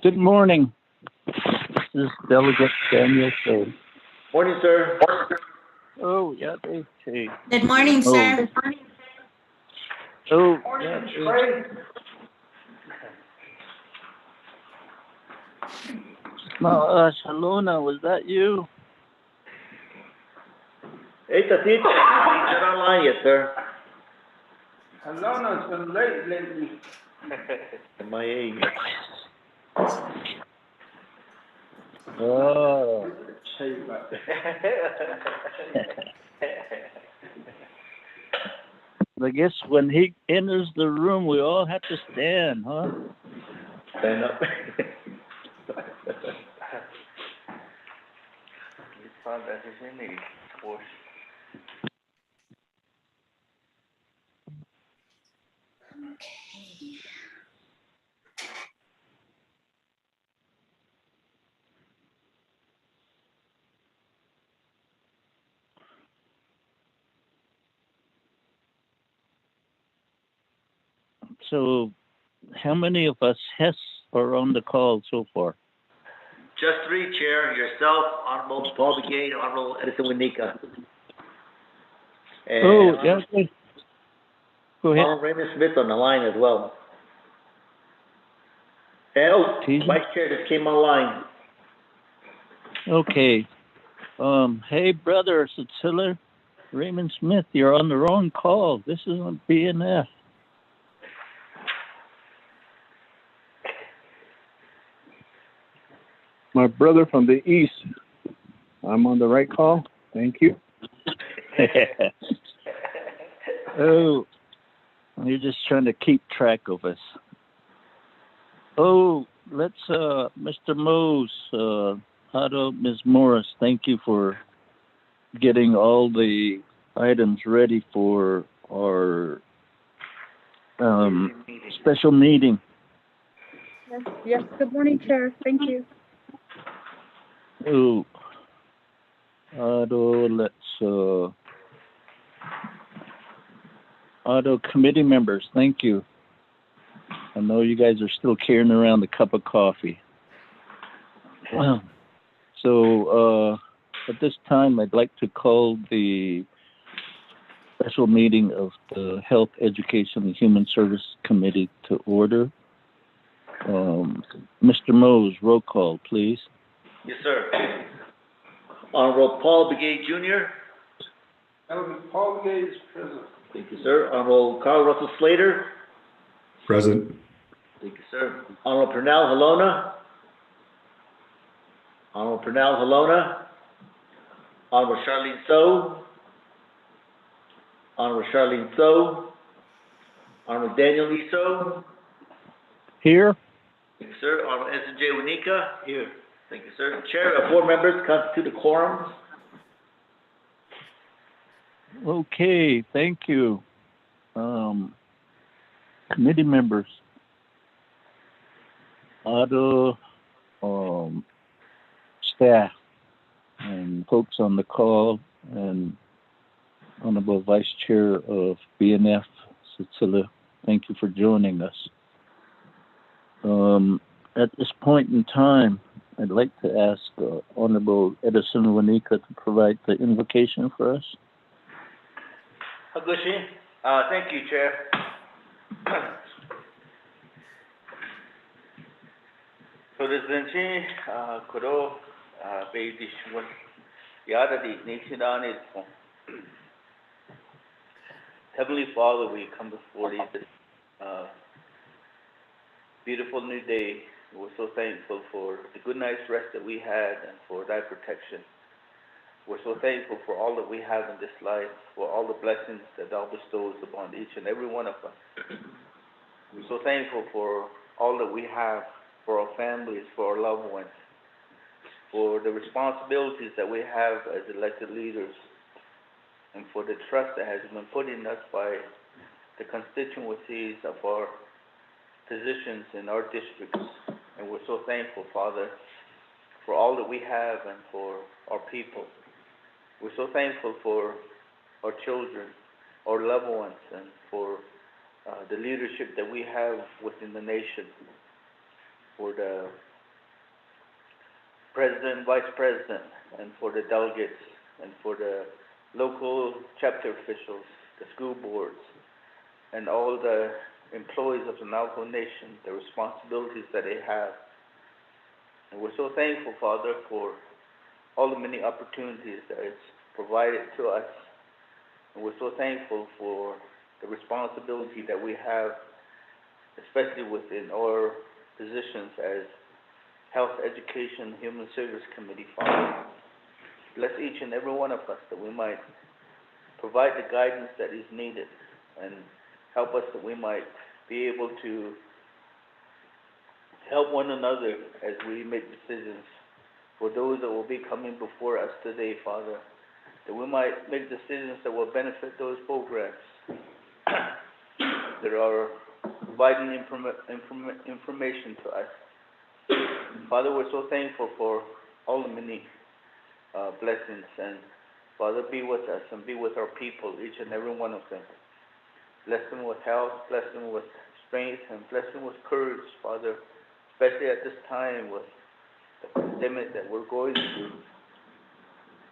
Good morning. This is Delegate Daniel Shea. Morning, sir. Oh, yeah, Dave Shea. Good morning, sir. Oh, Morning, yeah, Trey. Shalona, was that you? Hey, Tatita, he's not online yet, sir. Hello, no, it's been late lately. MIA. Oh. Tell you about that. I guess when he enters the room, we all have to stand, huh? Stand up. So, how many of us Hess are on the call so far? Just three, Chair. Yourself, Honorable Paul Begay, Honorable Edison Winika. And Oh, yeah. Go ahead. Honorable Raymond Smith on the line as well. And, Vice Chair just came online. Okay. Hey, brother, Cecilia, Raymond Smith, you're on the wrong call. This isn't BNF. My brother from the east. I'm on the right call. Thank you. Oh, you're just trying to keep track of us. Oh, let's, Mr. Mose, Ms. Morris, thank you for getting all the items ready for our special meeting. Yes. Good morning, Chair. Thank you. Oh, Auto committee members, thank you. I know you guys are still carrying around a cup of coffee. So, at this time, I'd like to call the special meeting of the Health, Education, and Human Service Committee to order. Mr. Mose, roll call, please. Yes, sir. Honorable Paul Begay Jr. Element Paul Begay is present. Thank you, sir. Honorable Carl Russell Slater. Present. Thank you, sir. Honorable Pernell Halona. Honorable Pernell Halona. Honorable Charlene So. Honorable Charlene So. Honorable Daniel Lee So. Here. Thank you, sir. Honorable Edson J. Winika. Here. Thank you, sir. Chair, 4 members constitute a quorum. Okay, thank you. Committee members. Auto, staff, and folks on the call, and Honorable Vice Chair of BNF, Cecilia, thank you for joining us. At this point in time, I'd like to ask Honorable Edison Winika to provide the invocation for us. Hagushi, thank you, Chair. Presidente, Kuro, Beidishwan, Yadadi, Nishinani. Heavenly Father, we come before you this beautiful new day. We're so thankful for the good night's rest that we had and for thy protection. We're so thankful for all that we have in this life, for all the blessings that thou bestows upon each and every one of us. We're so thankful for all that we have, for our families, for our loved ones, for the responsibilities that we have as elected leaders, and for the trust that has been put in us by the constituencies of our positions in our districts. And we're so thankful, Father, for all that we have and for our people. We're so thankful for our children, our loved ones, and for the leadership that we have within the nation, for the president, vice president, and for the delegates, and for the local chapter officials, the school boards, and all the employees of the Navajo Nation, the responsibilities that they have. And we're so thankful, Father, for all the many opportunities that is provided to us. And we're so thankful for the responsibility that we have, especially within our positions as Health, Education, Human Service Committee, Father. Bless each and every one of us that we might provide the guidance that is needed and help us that we might be able to help one another as we make decisions for those that will be coming before us today, Father, that we might make decisions that will benefit those programs that are providing information to us. Father, we're so thankful for all the many blessings, and Father, be with us and be with our people, each and every one of them. Bless them with health, bless them with strength, and bless them with courage, Father, especially at this time with the pandemic that we're going through.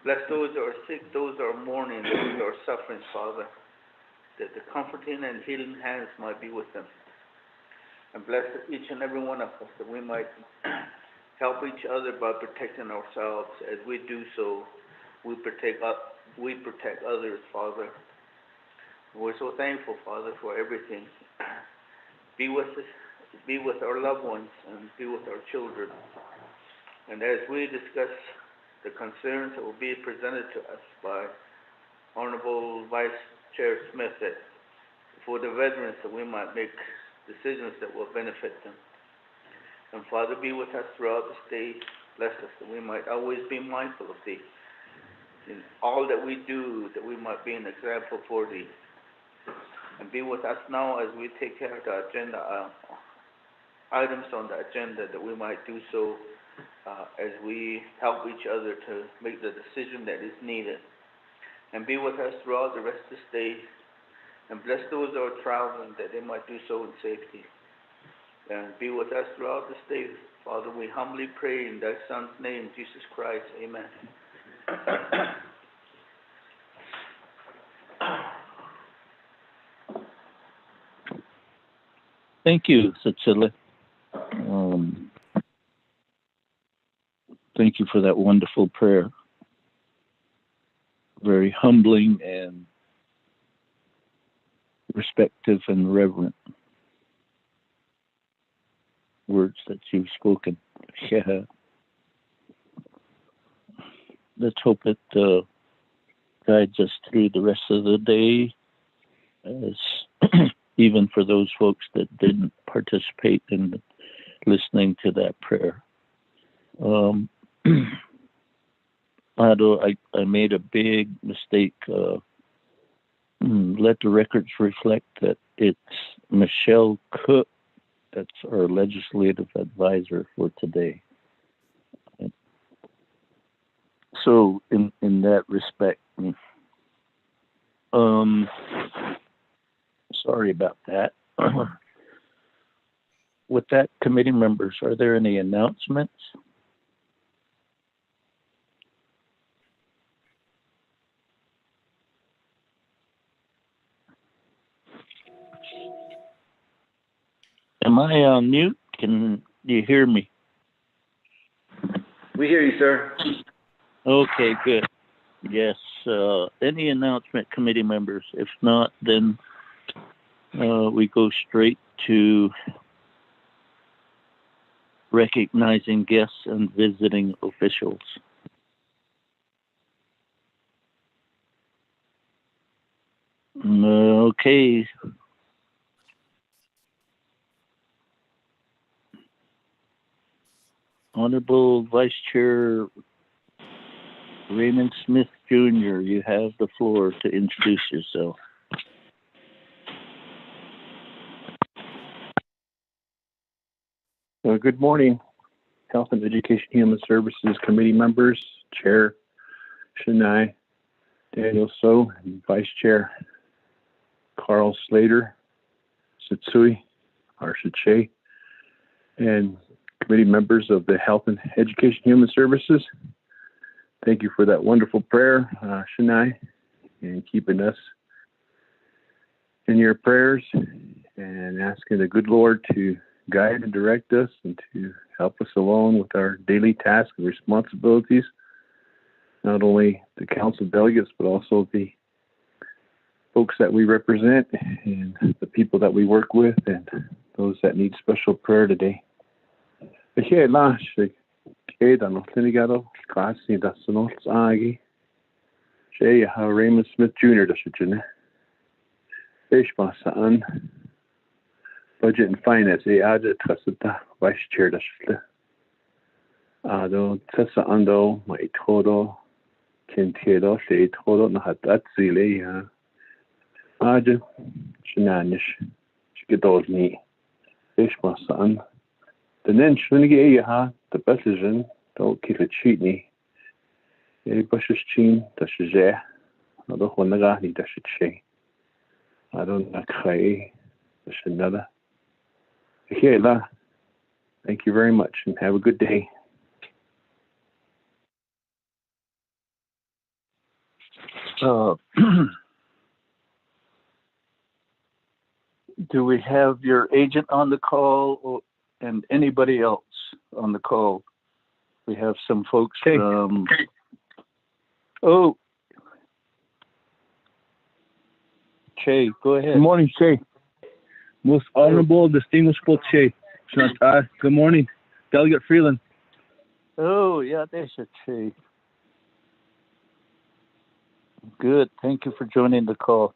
Bless those that are sick, those that are mourning, those that are suffering, Father, that the comforting and healing hands might be with them. And bless each and every one of us that we might help each other by protecting ourselves. As we do so, we protect others, Father. We're so thankful, Father, for everything. Be with us, be with our loved ones, and be with our children. And as we discuss the concerns that will be presented to us by Honorable Vice Chair Smith, that for the veterans that we might make decisions that will benefit them. And Father, be with us throughout this day. Bless us that we might always be mindful of Thee. In all that we do, that we might be an example for Thee. And be with us now as we take care of the agenda, items on the agenda, that we might do so as we help each other to make the decision that is needed. And be with us throughout the rest of this day. And bless those that are traveling, that they might do so in safety. And be with us throughout this day. Father, we humbly pray in Thy Son's name, Jesus Christ. Amen. Thank you, Cecilia. Thank you for that wonderful prayer. Very humbling and respectful and reverent words that you've spoken. Yeah. Let's hope it guides us through the rest of the day, as even for those folks that didn't participate in listening to that prayer. I made a big mistake. Let the records reflect that it's Michelle Cook that's our legislative advisor for today. So in that respect, sorry about that. With that, committee members, are there any announcements? Am I on mute? Can you hear me? We hear you, sir. Okay, good. Yes. Any announcement, committee members? If not, then we go straight to recognizing guests and visiting officials. Okay. Honorable Vice Chair Raymond Smith Jr., you have the floor to introduce yourself. Good morning, Health and Education Human Services Committee members, Chair Shania Daniel So, and Vice Chair Carl Slater, Sitsui, Arsha Che, and committee members of the Health and Education Human Services. Thank you for that wonderful prayer, Shania, and keeping us in your prayers and asking the good Lord to guide and direct us and to help us along with our daily tasks and responsibilities, not only the council delegates, but also the folks that we represent and the people that we work with and those that need special prayer today. Raymond Smith Jr. Budget and Finance, Vice Chair, Tessa Ando, my Todo, Kintero, Say Todo, Nahatat Zile, Aja, Shinanish, Shigedolni, Ishmasan, the Nenshuniga, the Bessigen, don't kill a cheatney, a Bush's chin, the Shizeh, I don't want to go, that should say. I don't know, the Shinada. Thank you very much and have a good day. Do we have your agent on the call and anybody else on the call? We have some folks. Che, go ahead. Good morning, Che. Most honorable, distinguished Che. Good morning, Delegate Freeland. Oh, yeah, there's a Che. Good. Thank you for joining the call.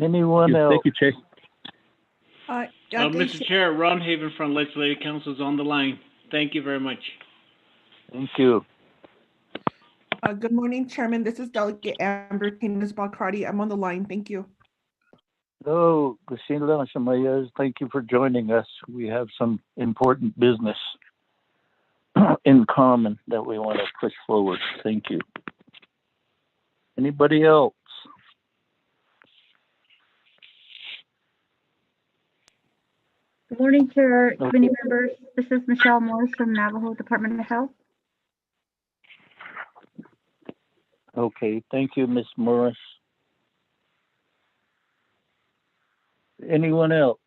Anyone else? Thank you, Che. Mr. Chair, Ron Haven from Legislative Council is on the line. Thank you very much. Thank you. Good morning, Chairman. This is Delegate Amber Keynes-Balcardi. I'm on the line. Thank you. Oh, thank you for joining us. We have some important business in common that we want to push forward. Thank you. Anybody else? Good morning, Chair, committee members. This is Michelle Morris from Navajo Department of Health. Okay, thank you, Ms. Morris. Anyone else?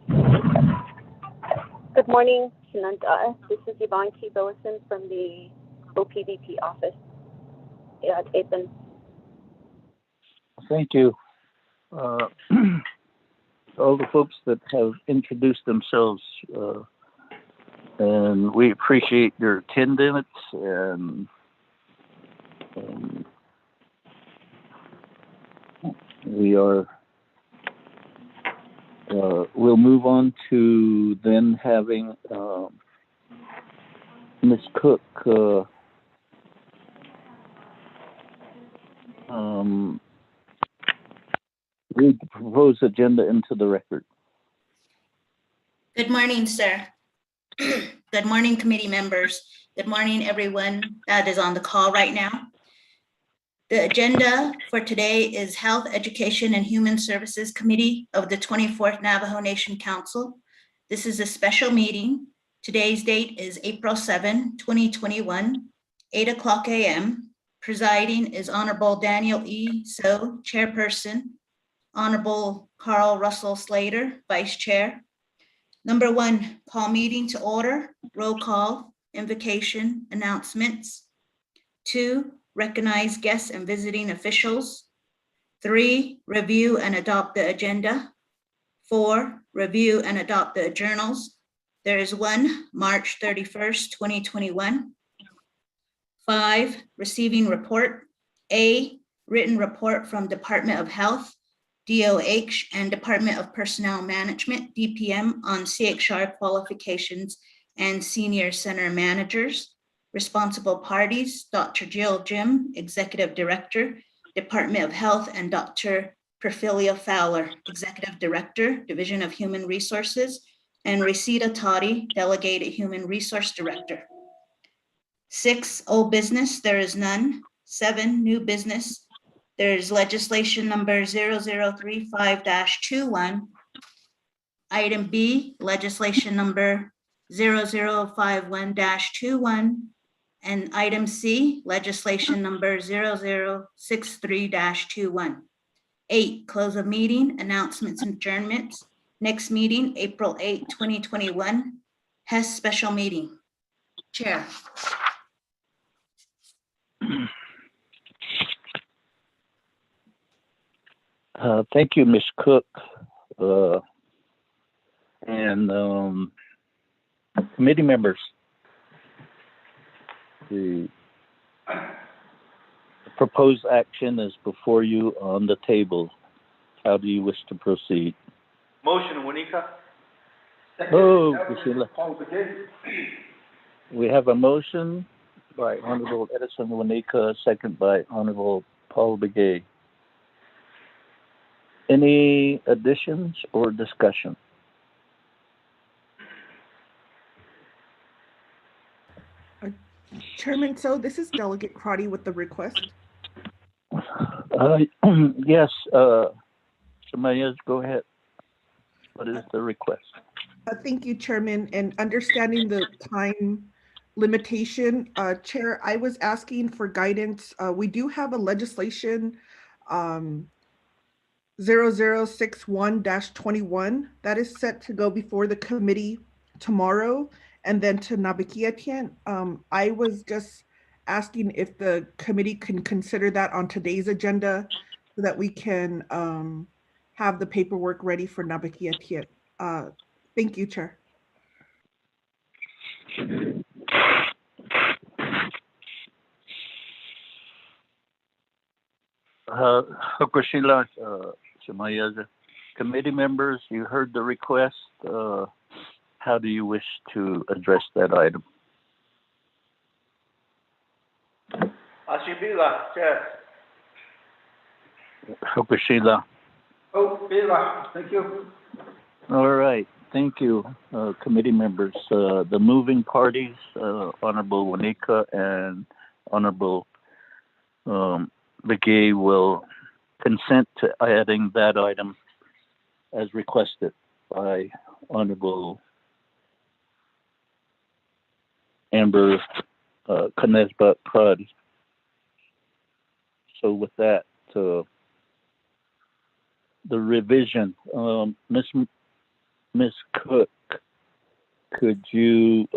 Good morning, Shinanta. This is Yvonne T. Billison from the OPVP office at APEN. Thank you. All the folks that have introduced themselves, and we appreciate your attendance, and we are we'll move on to then having Ms. Cook read the proposed agenda into the record. Good morning, sir. Good morning, committee members. Good morning, everyone that is on the call right now. The agenda for today is Health, Education, and Human Services Committee of the 24th Navajo Nation Council. This is a special meeting. Today's date is April 7, 2021, 8:00 a.m. Presiding is Honorable Daniel E. So, Chairperson, Honorable Carl Russell Slater, Vice Chair. Number 1, call meeting to order, roll call, invocation, announcements. 2, recognize guests and visiting officials. 3, review and adopt the agenda. 4, review and adopt the journals. There is one, March 31st, 2021. 5, receiving report. A, written report from Department of Health, DOH, and Department of Personnel Management, DPM, on CXR qualifications and senior center managers. Responsible parties, Dr. Jill Jim, Executive Director, Department of Health, and Dr. Perfilia Fowler, Executive Director, Division of Human Resources, and Resita Toddy, Delegated Human Resource Director. 6, old business, there is none. 7, new business. There's legislation number 0035-21. Item B, legislation number 0051-21. And item C, legislation number 0063-21. 8, close of meeting, announcements and adjournments. Next meeting, April 8, 2021. Hess special meeting. Chair. Thank you, Ms. Cook. And committee members. The proposed action is before you on the table. How do you wish to proceed? Motion, Winika. Oh, Priscilla. We have a motion by Honorable Edison Winika, second by Honorable Paul Begay. Any additions or discussion? Chairman, so this is Delegate Crotty with the request. Yes, Shemaya, go ahead. What is the request? Thank you, Chairman, and understanding the time limitation, Chair, I was asking for guidance. We do have a legislation 0061-21 that is set to go before the committee tomorrow and then to Nabakiatian. I was just asking if the committee can consider that on today's agenda so that we can have the paperwork ready for Nabakiatian. Thank you, Chair. Hokushila, Shemaya, committee members, you heard the request. How do you wish to address that item? Ashibila, Chair. Hokushila. Oh, Bila, thank you. All right, thank you, committee members. The moving parties, Honorable Winika and Honorable Begay, will consent to adding that item as requested by Honorable Amber Knezbut Crotty. So with that, the revision, Ms. Cook, could you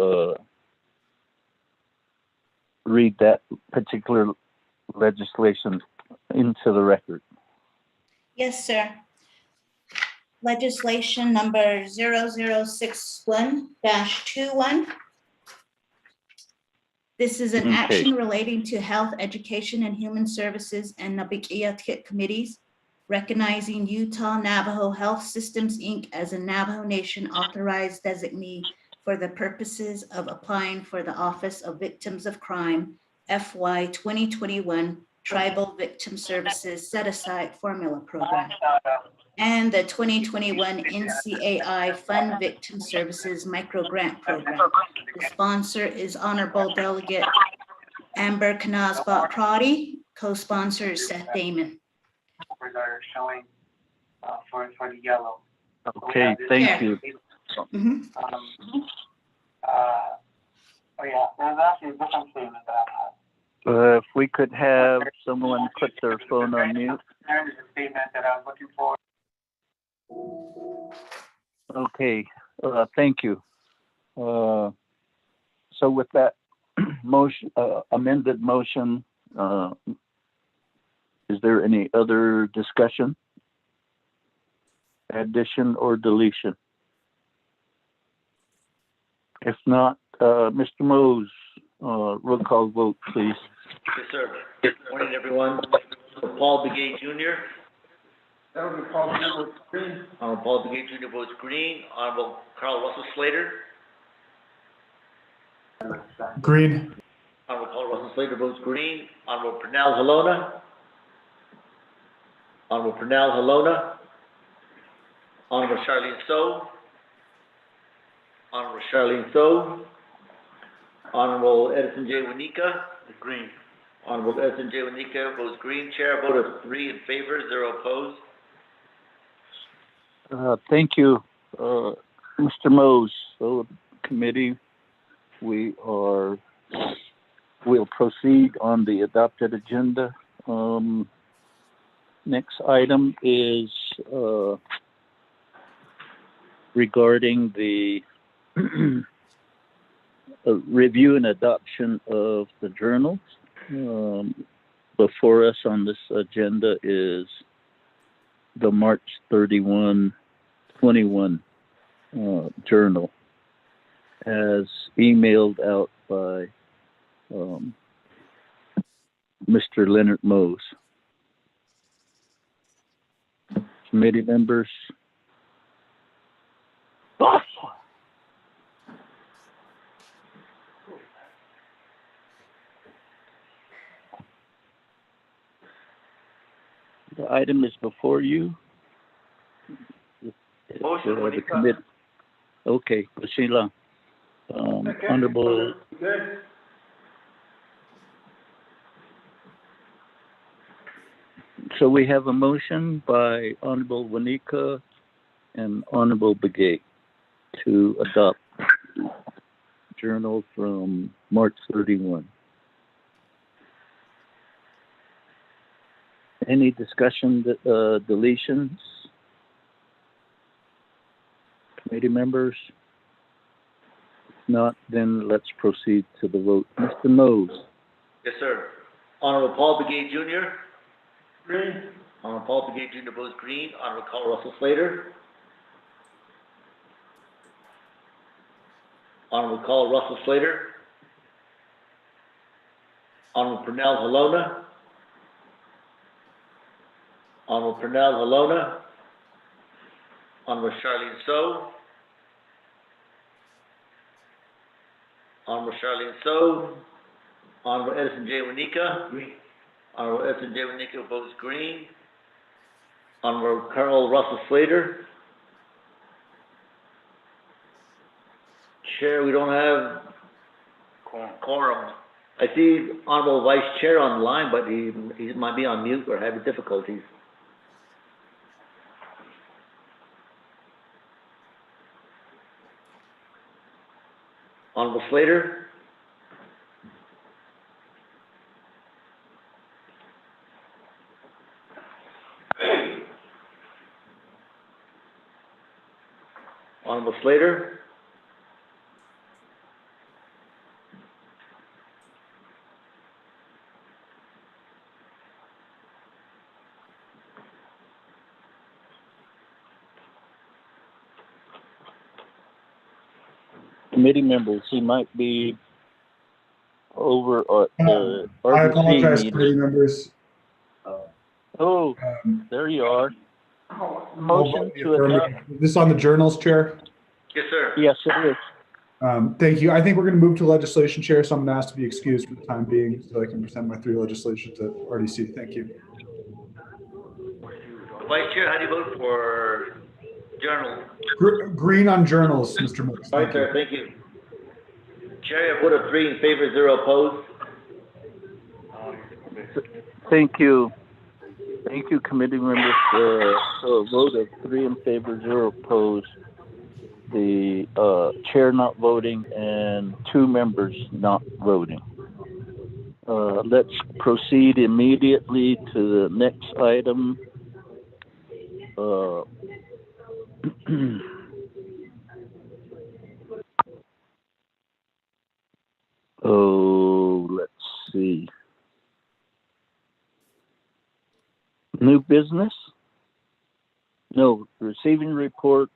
read that particular legislation into the record? Yes, sir. Legislation number 0061-21. This is an action relating to health, education, and human services and Nabikiatik committees, recognizing Utah Navajo Health Systems, Inc. as a Navajo Nation authorized designee for the purposes of applying for the Office of Victims of Crime FY 2021 Tribal Victim Services Set-Aside Formula Program, and the 2021 NCAI Fund Victim Services Micro Grant Program. The sponsor is Honorable Delegate Amber Knezbut Crotty, co-sponsor is Seth Damon. Are showing for the yellow. Okay, thank you. Mm-hmm. Oh yeah, there's actually a different statement that I have. If we could have someone put their phone on mute. There's a statement that I was looking for. Okay, thank you. So with that motion, amended motion, is there any other discussion, addition, or deletion? If not, Mr. Mose, roll call vote, please. Yes, sir. Good morning, everyone. Paul Begay Jr. That would be Paul Begay Green. Paul Begay Jr. votes green. Honorable Carl Russell Slater. Green. Honorable Carl Russell Slater votes green. Honorable Pernell Halona. Honorable Pernell Halona. Honorable Charlene So. Honorable Charlene So. Honorable Edison J. Winika. Green. Honorable Edison J. Winika votes green. Chair, vote of 3 in favor, 0 opposed. Thank you, Mr. Mose, so committee, we'll proceed on the adopted agenda. Next item is regarding the review and adoption of the journals. Before us on this agenda is the March 31, 21 journal as emailed out by Mr. Leonard Mose. Committee members. The item is before you. Motion, The committee. Okay, Sheila. Honorable. Good. So we have a motion by Honorable Wanika and Honorable Begay to adopt journal from March 31. Any discussion, deletions? Committee members? If not, then let's proceed to the vote. Mr. Mose. Yes, sir. Honorable Paul Begay Jr. Green. Honorable Paul Begay Jr. votes green. Honorable Carl Russell Slater. Honorable Carl Russell Slater. Honorable Pernell Halona. Honorable Pernell Halona. Honorable Charlene So. Honorable Charlene So. Honorable Edison J. Wanika. Green. Honorable Edison J. Wanika votes green. Honorable Carl Russell Slater. Chair, we don't have quorum. I see Honorable Vice Chair online, but he might be on mute or having difficulties. Honorable Slater. Honorable Slater. Committee members, he might be over at the I RBC apologize, meeting. committee members. There you are. Motion to adopt. This on the journals, Chair? Yes, sir. Yes, it is. Thank you. I think we're going to move to legislation, Chair, so I'm going to ask to be excused for the time being so I can present my 3 legislations at RDC. Thank you. Vice Chair, how do you vote for journal? Green on journals, Mr. Mooks. All right, sir, thank you. Chair, I vote of 3 in favor, 0 opposed. Thank you. Thank you, committee members. So a vote of 3 in favor, 0 opposed. The chair not voting and 2 members not voting. Let's proceed immediately to the next item. Let's see. New business? No, receiving report.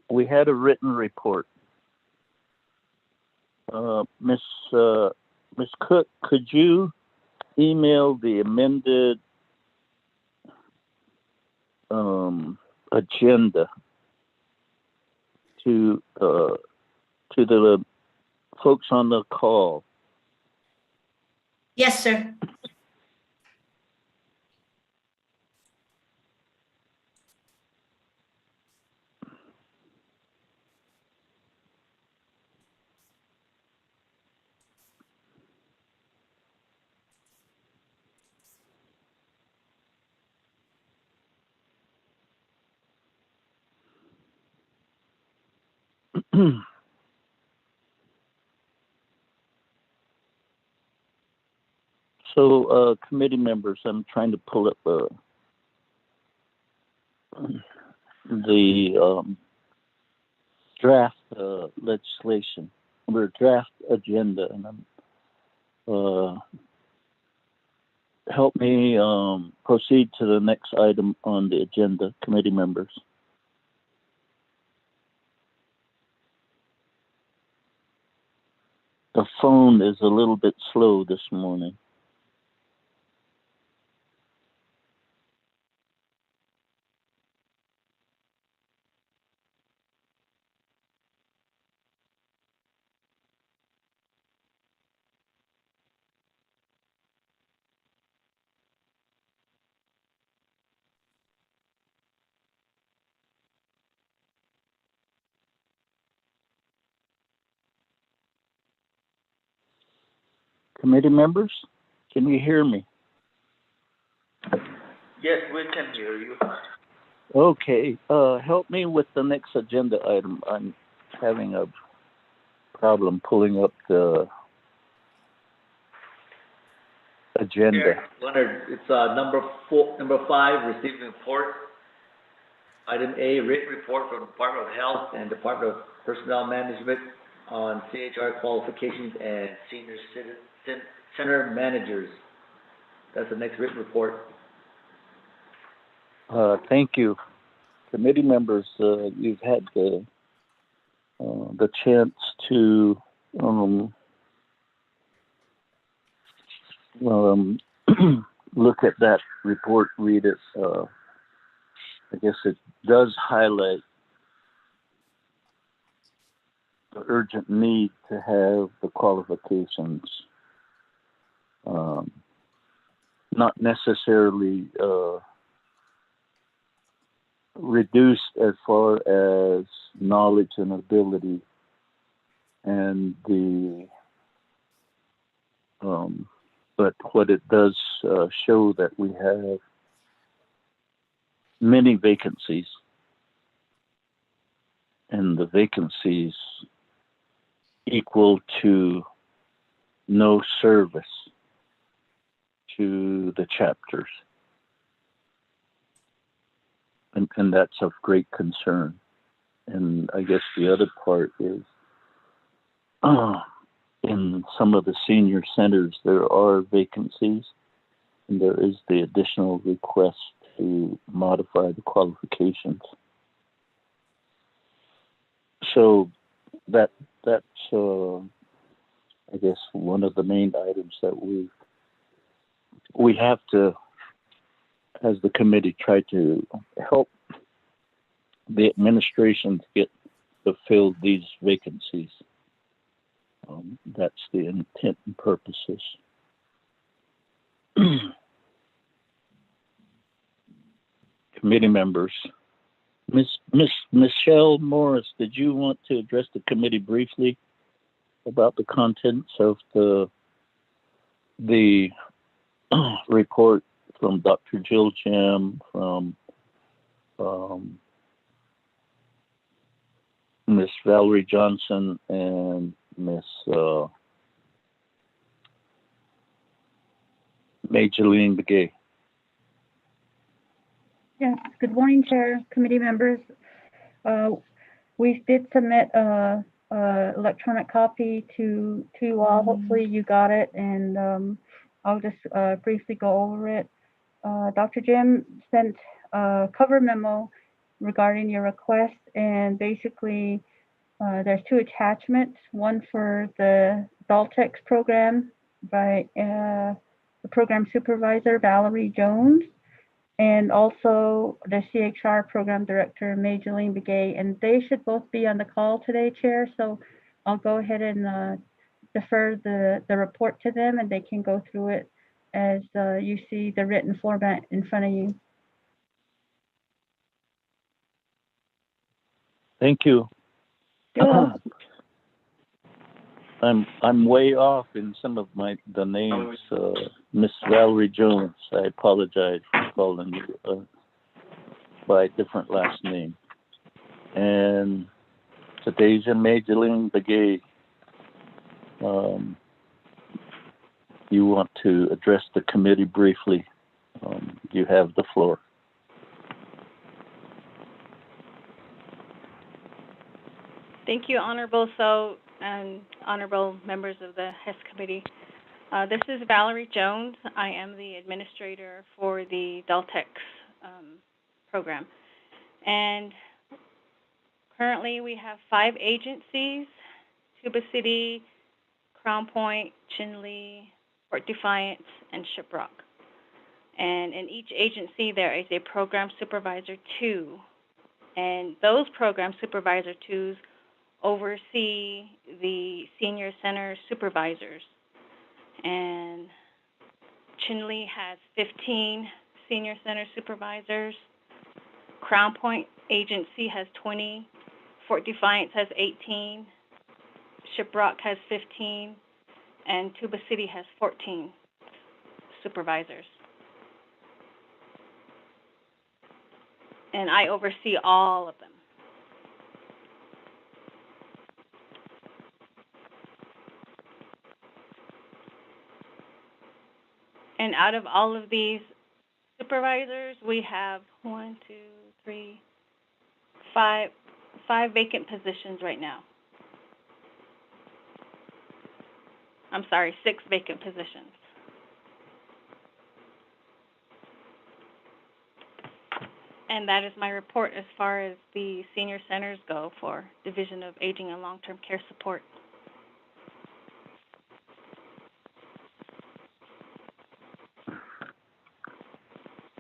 We had a written report. Miss Cook, could you email the amended agenda to the folks on the call? Yes, sir. So, committee members, I'm trying to pull up the draft legislation, or draft agenda, and help me proceed to the next item on the agenda, committee members. The phone is a little bit slow this morning. Committee members, can you hear me? Yes, we can hear you. Okay, help me with the next agenda item. I'm having a problem pulling up the agenda. Chair, Leonard, it's number 5, receiving report. Item A, written report from Department of Health and Department of Personnel Management on CHR qualifications and senior center managers. That's the next written report. Thank you. Committee members, you've had the chance to look at that report, read it. I guess it does highlight the urgent need to have the qualifications, not necessarily reduced as far as knowledge and ability, and but what it does show that we have many vacancies, and the vacancies equal to no service to the chapters. And that's of great concern. And I guess the other part is in some of the senior centers, there are vacancies, and there is the additional request to modify the qualifications. So that's I guess one of the main items that we have to, as the committee, try to help the administration to fill these vacancies. That's the intent and purposes. Committee members, Miss Michelle Morris, did you want to address the committee briefly about the contents of the report from Dr. Jill Jim, from Miss Valerie Johnson, and Miss Majeline Begay? Yes, good morning, Chair, committee members. We did submit a electronic copy to you all. Hopefully you got it, and I'll just briefly go over it. Dr. Jim sent a cover memo regarding your request, and basically there's 2 attachments, one for the Daltex program by the program supervisor, Valerie Jones, and also the CHR program director, Majeline Begay, and they should both be on the call today, Chair, so I'll go ahead and defer the report to them, and they can go through it as you see the written format in front of you. Thank you. I'm way off in some of the names. Miss Valerie Jones, I apologize for calling you by a different last name. And Today's in Majoling Begay. You want to address the committee briefly. You have the floor. Thank you, Honorable So and honorable members of the HES Committee. This is Valerie Jones. I am the administrator for the Deltex program. And currently we have 5 agencies: Tuba City, Crown Point, Chinle, Fort Defiance, and Shiprock. And in each agency there is a program supervisor 2. And those program supervisor 2s oversee the senior center supervisors. And Chinle has 15 senior center supervisors. Crown Point agency has 20. Fort Defiance has 18. Shiprock has 15. And Tuba City has 14 supervisors. And I oversee all of them. And out of all of these supervisors, we have 5 vacant positions right now. I'm sorry, 6 vacant positions. And that is my report as far as the senior centers go for Division of Aging and Long-Term Care Support.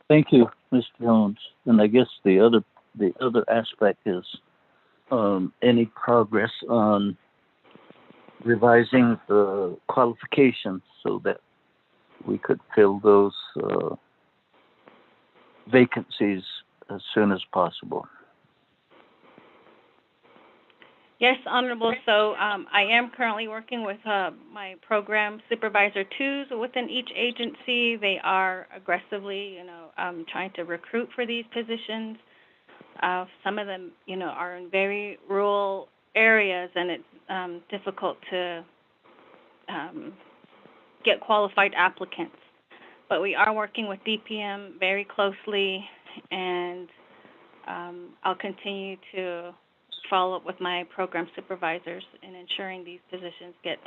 Thank you, Mr. Jones. And I guess the other aspect is any progress on revising the qualifications so that we could fill those vacancies as soon as possible. Yes, Honorable. So I am currently working with my program supervisor 2s within each agency. They are aggressively, trying to recruit for these positions. Some of them, are in very rural areas, and it's difficult to get qualified applicants. But we are working with DPM very closely, and I'll continue to follow up with my program supervisors in ensuring these positions get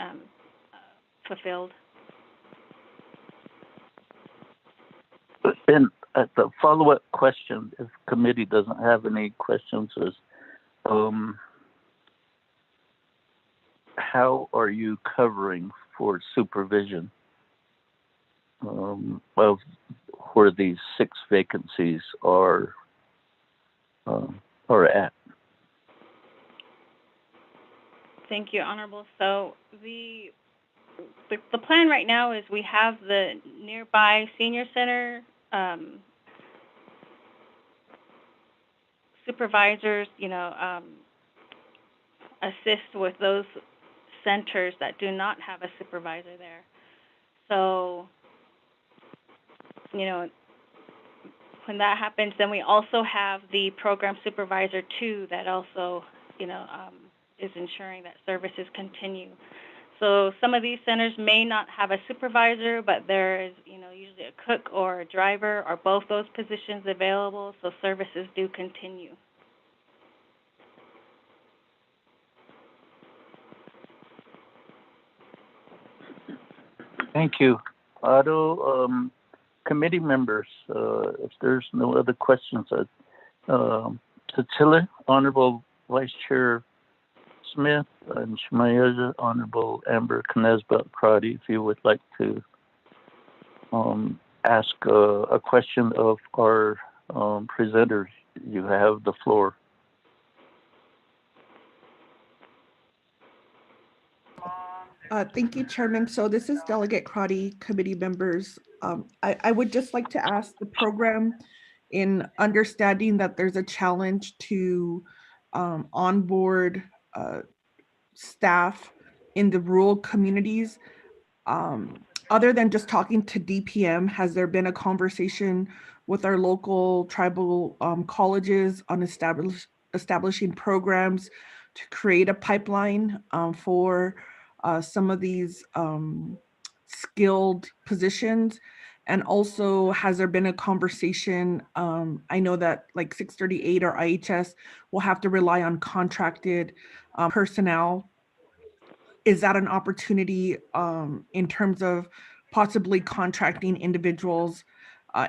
fulfilled. And the follow-up question, if committee doesn't have any questions, is how are you covering for supervision of where these 6 vacancies are at? Thank you, Honorable. So the plan right now is we have the nearby senior center supervisors, assist with those centers that do not have a supervisor there. So, when that happens, then we also have the program supervisor 2 that also, is ensuring that services continue. So some of these centers may not have a supervisor, but there is, usually a cook or a driver or both those positions available, so services do continue. Thank you. Otto, committee members, if there's no other questions, Cecilia, Honorable Vice Chair Smith, and Shmaya, Honorable Amber Knezbelt-Crotty, if you would like to ask a question of our presenters, you have the floor. Thank you, Chairman. So this is Delegate Crotty, committee members. I would just like to ask the program, in understanding that there's a challenge to onboard staff in the rural communities. Other than just talking to DPM, has there been a conversation with our local tribal colleges on establishing programs to create a pipeline for some of these skilled positions? And also, has there been a conversation? I know that like 638 or IHS will have to rely on contracted personnel. Is that an opportunity in terms of possibly contracting individuals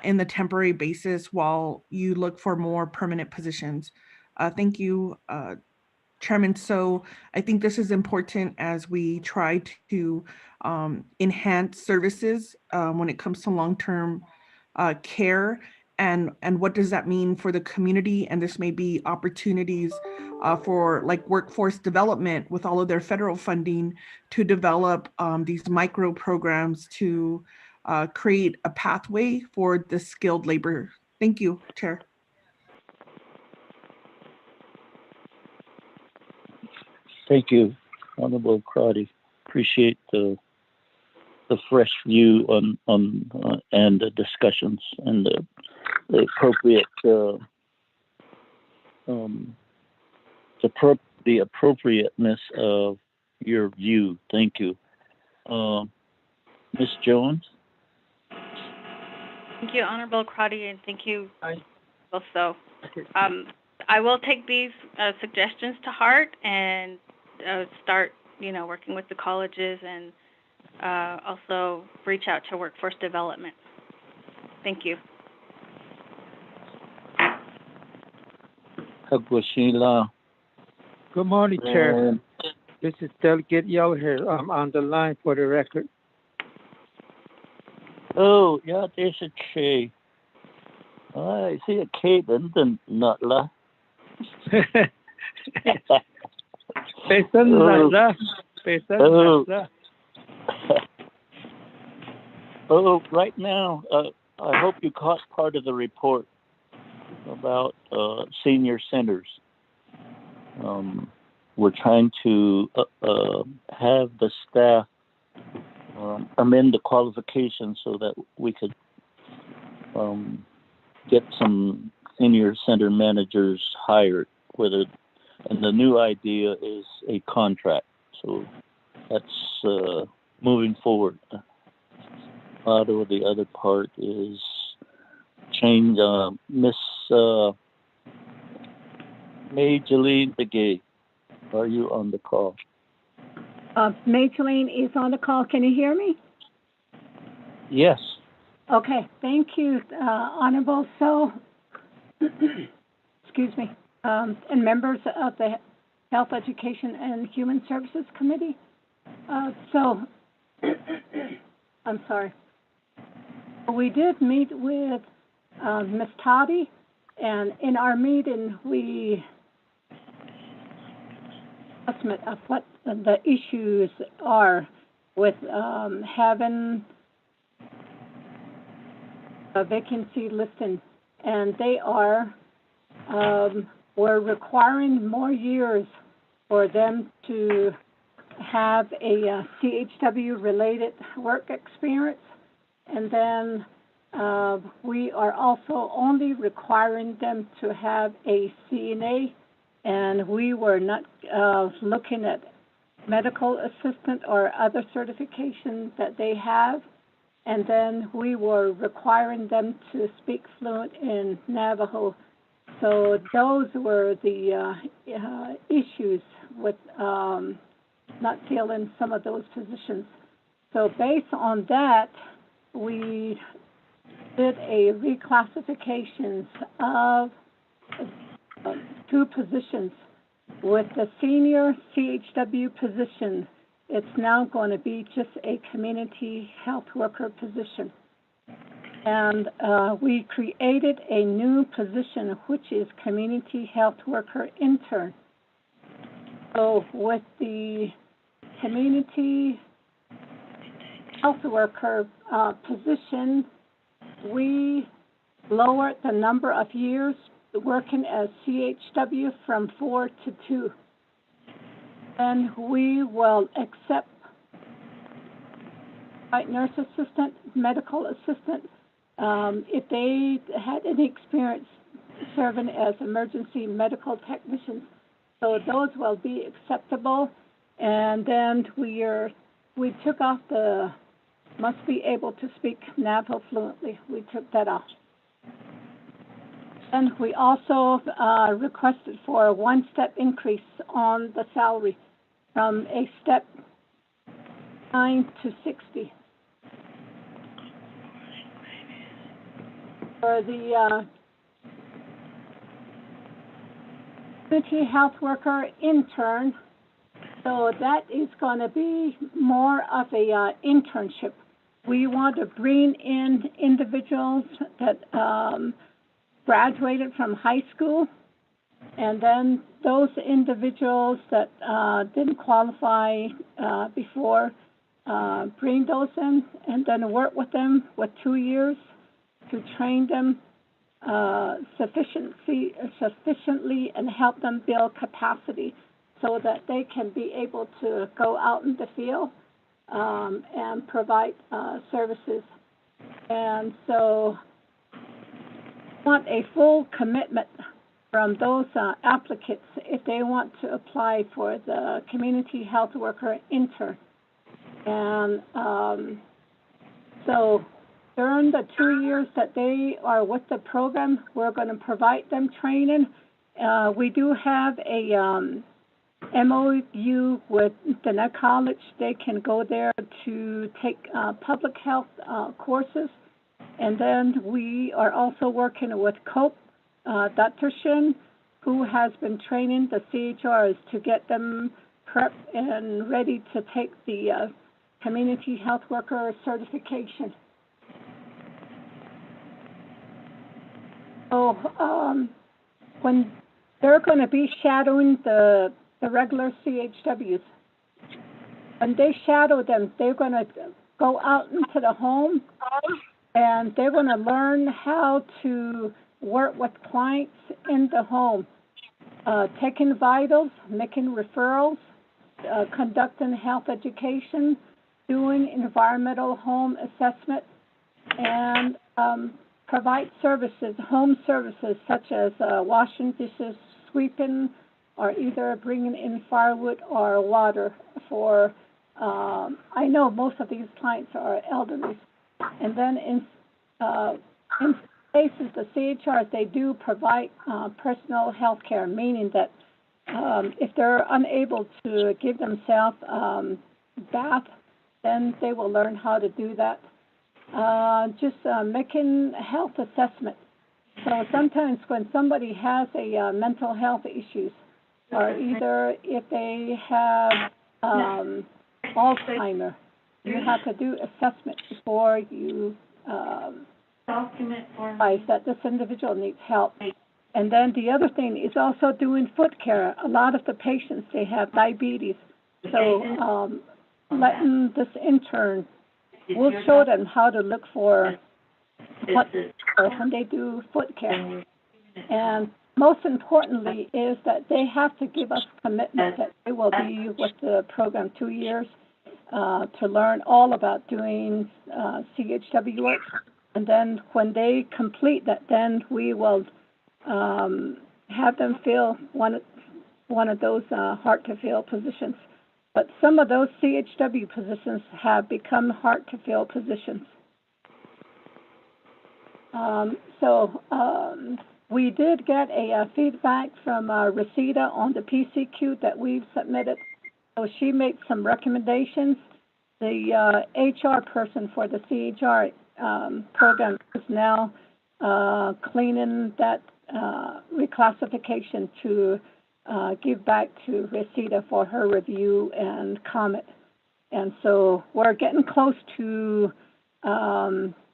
in the temporary basis while you look for more permanent positions? Thank you, Chairman. So I think this is important as we try to enhance services when it comes to long-term care. And what does that mean for the community? And this may be opportunities for like workforce development with all of their federal funding to develop these micro programs to create a pathway for the skilled labor. Thank you, Chair. Thank you, Honorable Crotty. Appreciate the fresh view on and the discussions and the appropriate the appropriateness of your view. Thank you, Ms. Jones. Thank you, Honorable Crotty, and thank you also. I will take these suggestions to heart and start, working with the colleges and also reach out to workforce development. Thank you. Good morning, Chair. This is Delegate Yell here. I'm on the line for the record. Oh, yeah, there's a K. I see a K, then not la. Oh, right now, I hope you caught part of the report about senior centers. We're trying to have the staff amend the qualifications so that we could get some senior center managers hired, and the new idea is a contract. So that's moving forward. The other part is change. Miss Majeline Begay, are you on the call? Majeline is on the call. Can you hear me? Yes. Okay, thank you, Honorable. So, excuse me, and members of the Health, Education, and Human Services Committee. I'm sorry. We did meet with Ms. Toddy, and in our meeting, we estimate of what the issues are with having a vacancy listing, and they are we're requiring more years for them to have a CHW related work experience, and then we are also only requiring them to have a CNA, and we were not looking at medical assistant or other certifications that they have. And then we were requiring them to speak fluent in Navajo. So those were the issues with not filling some of those positions. So based on that, we did a reclassification of 2 positions. With the senior CHW position, it's now going to be just a community health worker position. And we created a new position, which is community health worker intern. So with the community health worker position, we lowered the number of years working as CHW from 4 to 2. And we will accept nurse assistant, medical assistant, if they had any experience serving as emergency medical technicians. So those will be acceptable. And then we took off the must be able to speak Navajo fluently. We took that off. And we also requested for a one-step increase on the salary from a step 9 to 60. For the community health worker intern, so that is going to be more of a internship. We want to bring in individuals that graduated from high school, and then those individuals that didn't qualify before, bring those in, and then work with them with 2 years to train them sufficiently and help them build capacity so that they can be able to go out in the field and provide services. And so want a full commitment from those applicants if they want to apply for the community health worker intern. And so during the 2 years that they are with the program, we're going to provide them training. We do have a MOU with the college. They can go there to take public health courses. And then we are also working with COPE, Dr. Shin, who has been training the CHRs to get them prepped and ready to take the community health worker certification. So when they're going to be shadowing the regular CHWs, when they shadow them, they're going to go out into the home and they're going to learn how to work with clients in the home, taking vitals, making referrals, conducting health education, doing environmental home assessment, and provide services, home services such as washing dishes, sweeping, or either bringing in firewood or water for, I know most of these clients are elderly. And then in cases, the CHRs, they do provide personal health care, meaning that if they're unable to give themselves bath, then they will learn how to do that. Just making health assessment. So sometimes when somebody has a mental health issues, or either if they have Alzheimer, you have to do assessment before you realize that this individual needs help. And then the other thing is also doing foot care. A lot of the patients, they have diabetes. So letting this intern, we'll show them how to look for what when they do foot care. And most importantly is that they have to give us commitment that they will be with the program 2 years to learn all about doing CHW work. And then when they complete that, then we will have them fill one of those hard-to-fill positions. But some of those CHW positions have become hard-to-fill positions. We did get a feedback from Resita on the PCQ that we've submitted. So she made some recommendations. The HR person for the CHR program is now cleaning that reclassification to give back to Resita for her review and comment. And so we're getting close to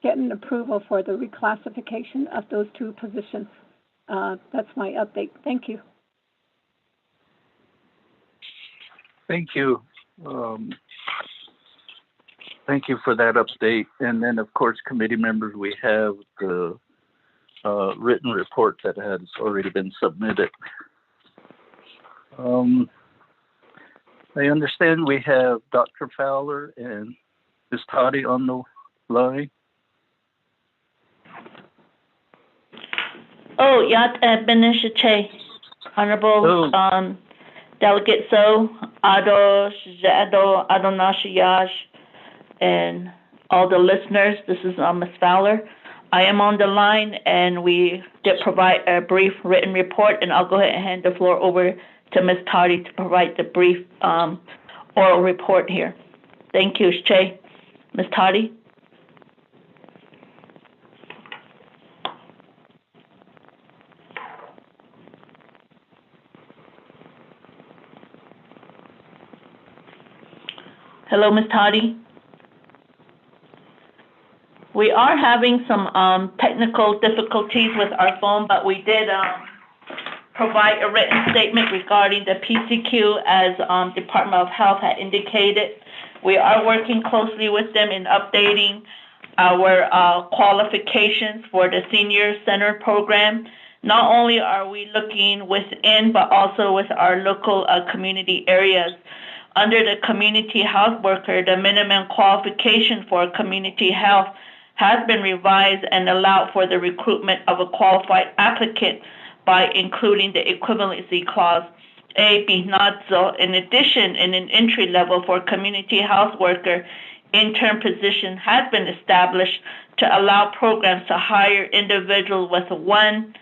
getting approval for the reclassification of those two positions. That's my update. Thank you. Thank you. Thank you for that update. And then, of course, committee members, we have the written report that has already been submitted. I understand we have Dr. Fowler and Ms. Toddy on the line. Oh, Yat Administrator, Honorable Delegate So, Ado, Jado, Adonashiyash, and all the listeners. This is Ms. Fowler. I am on the line, and we did provide a brief written report, and I'll go ahead and hand the floor over to Ms. Toddy to provide the brief oral report here. Thank you, Che. Ms. Toddy? Hello, Ms. Toddy. We are having some technical difficulties with our phone, but we did provide a written statement regarding the PCQ as Department of Health had indicated. We are working closely with them in updating our qualifications for the Senior Center program. Not only are we looking within, but also with our local community areas. Under the community health worker, the minimum qualification for community health has been revised and allowed for the recruitment of a qualified applicant by including the equivalency clause, A, BNADZO. In addition, in an entry level for community health worker, intern position has been established to allow programs to hire individuals with 1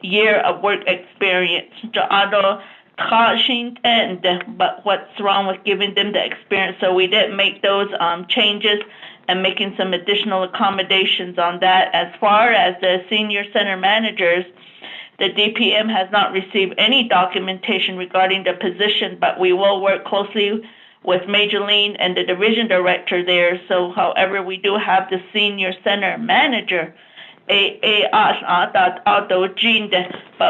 year of work experience. But what's wrong with giving them the experience? So we did make those changes and making some additional accommodations on that. As far as the senior center managers, the DPM has not received any documentation regarding the position, but we will work closely with Major Lean and the division director there. So, however, we do have the senior center manager, but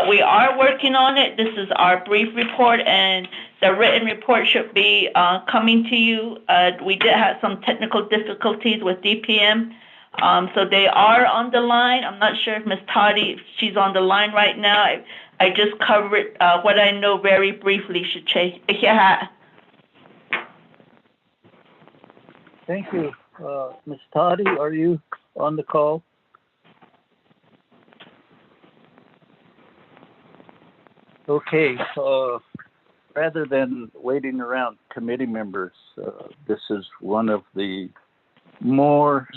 we are working on it. This is our brief report, and the written report should be coming to you. We did have some technical difficulties with DPM, so they are on the line. I'm not sure if Ms. Toddy, if she's on the line right now. I just covered what I know very briefly. Thank you. Ms. Toddy, are you on the call? Okay, rather than waiting around committee members, this is one of the more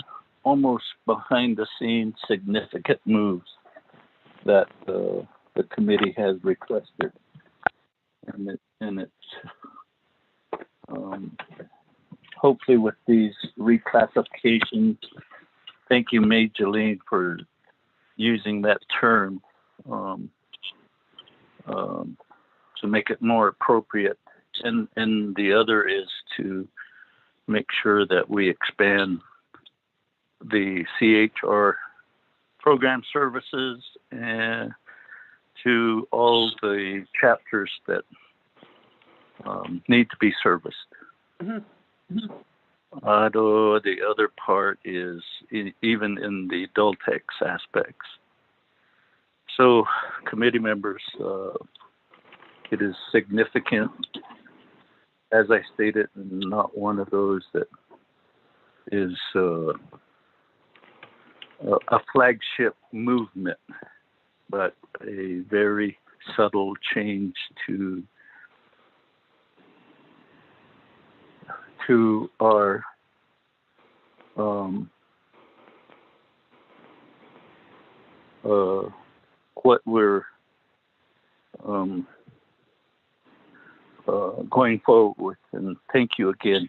almost behind the scenes significant moves that the committee has requested. And it's hopefully with these reclassifications, thank you, Major Lean, for using that term. To make it more appropriate. And the other is to make sure that we expand the CHR program services and to all the chapters that need to be serviced. Mm-hmm. The other part is even in the Adultex aspects. So, committee members, it is significant, as I stated, not one of those that is a flagship movement, but a very subtle change to our what we're going forward with, and thank you again.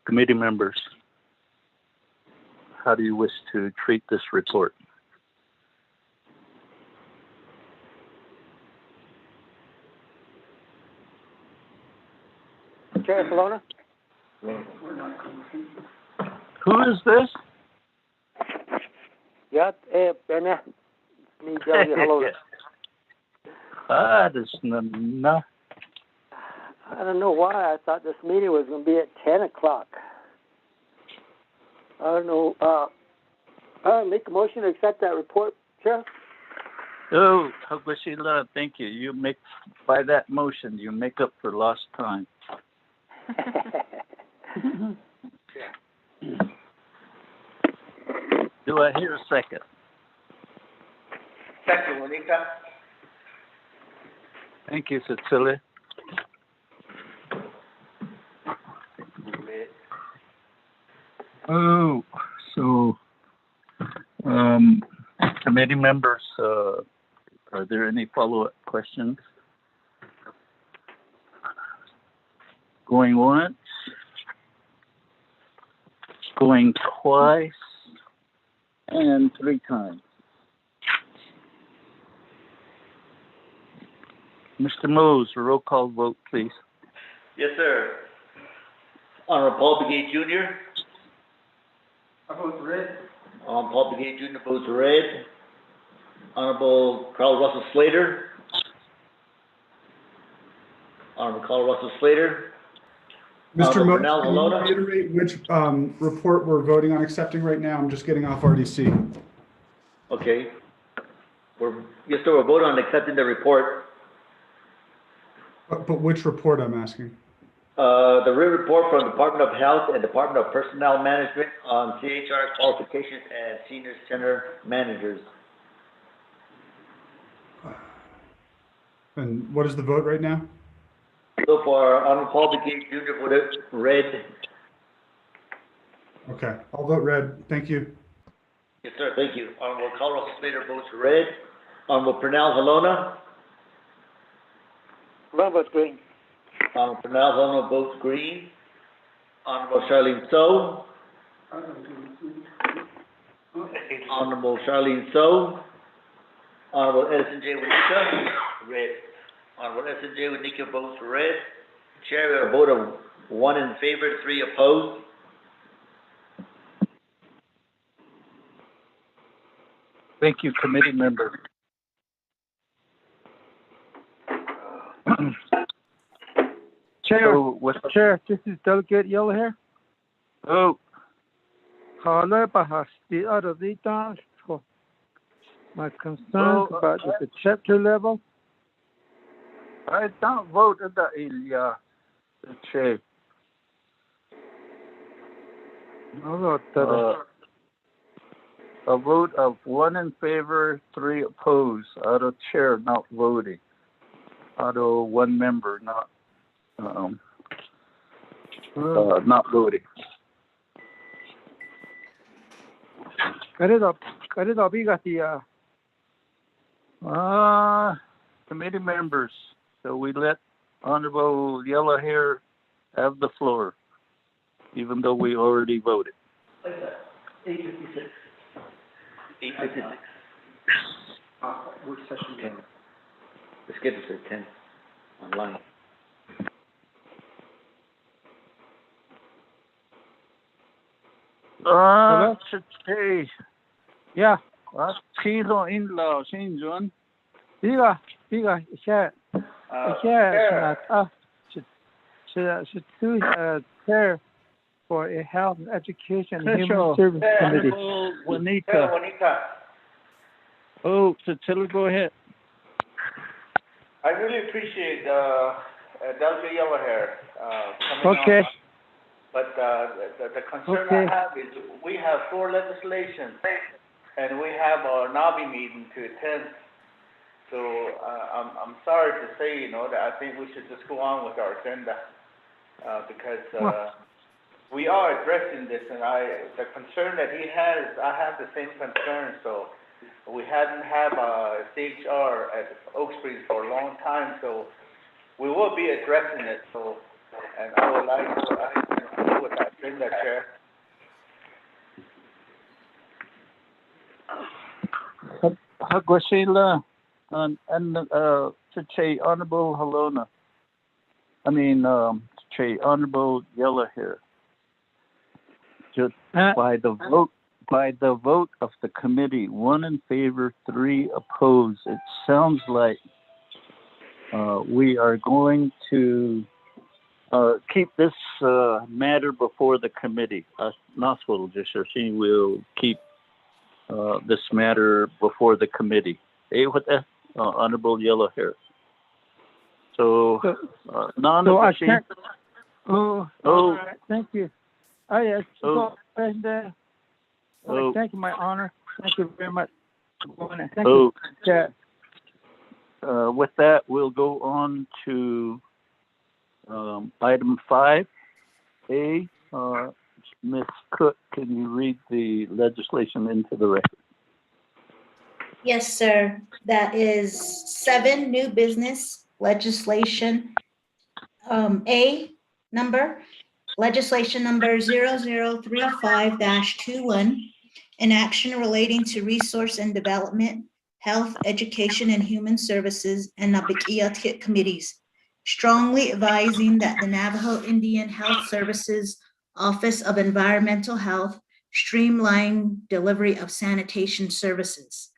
Committee members, how do you wish to treat this report? Chair Salona? Who is this? Yeah, Benya. Me, hello. This no. I don't know why I thought this meeting was going to be at 10 o'clock. I don't know. Make a motion to accept that report, Chair. Oh, Hagwashila, thank you. You make, by that motion, you make up for lost time. Do I hear a second? Second, Juanita. Thank you, Cecilia. Oh, so, committee members, are there any follow-up questions? Going once? Going twice? And 3 times. Mr. Mose, a roll call vote, please. Yes, sir. Honorable Paul Begay Jr. I vote red. Paul Begay Jr. votes red. Honorable Carl Russell Slater. Honorable Carl Russell Slater. Mr. Mose, Pernell can you Halona. reiterate which report we're voting on accepting right now? I'm just getting off RDC. Okay. Yes, sir, we're voting on accepting the report. But which report I'm asking? The written report from Department of Health and Department of Personnel Management on CHR qualifications and senior center managers. And what is the vote right now? So far, Honorable Paul Begay Jr. voted red. Okay, I'll vote red. Thank you. Yes, sir, thank you. Honorable Carl Russell Slater votes red. Honorable Pernell Halona. Ron votes green. Honorable Pernell Halona votes green. Honorable Charlene So. Honorable Charlene So. Honorable Edison J. Winika. Red. Honorable Edison J. Winika votes red. Chair, we have a vote of 1 in favor, 3 opposed. Thank you, committee member. Chair, So Chair, this is Delegate Yellow Hair. Oh. My concerns about the chapter level. I don't vote at the area, Chair. A vote of 1 in favor, 3 opposed. Out of chair not voting. Out of 1 member not voting. Committee members. So we let Honorable Yellow Hair have the floor, even though we already voted. 856. 856. Work session 10. The schedule says 10 online. Hey. Yeah. Kilo in-law, Shinjun. Chair, chair, chair for a health, education, and human service committee. Juanita. Oh, Cecilia, go ahead. I really appreciate Delegate Yellow Hair coming on. But the concern I have is we have 4 legislation and we have our NABI meeting to attend. So I'm sorry to say, that I think we should just go on with our agenda because we are addressing this, and the concern that he has, I have the same concern. So we hadn't had a CHR at Oak Springs for a long time, so we will be addressing it. So, and I would like to deal with that agenda, Chair. Hagwashila and Che Honorable Halona. Che Honorable Yellow Hair. Just by the vote of the committee, 1 in favor, 3 opposed. It sounds like we are going to keep this matter before the committee. She will keep this matter before the committee. Honorable Yellow Hair. So, none of the chief. All right. Thank you. Yes. Thank you, my honor. Thank you very much. Thank you. Yeah. With that, we'll go on to item 5A. Ms. Cook, can you read the legislation into the record? Yes, sir. That is 7 new business legislation. A number, legislation number 0035-21, an action relating to resource and development, health, education, and human services, and Nabikiatik committees, strongly advising that the Navajo Indian Health Services Office of Environmental Health streamline delivery of sanitation services.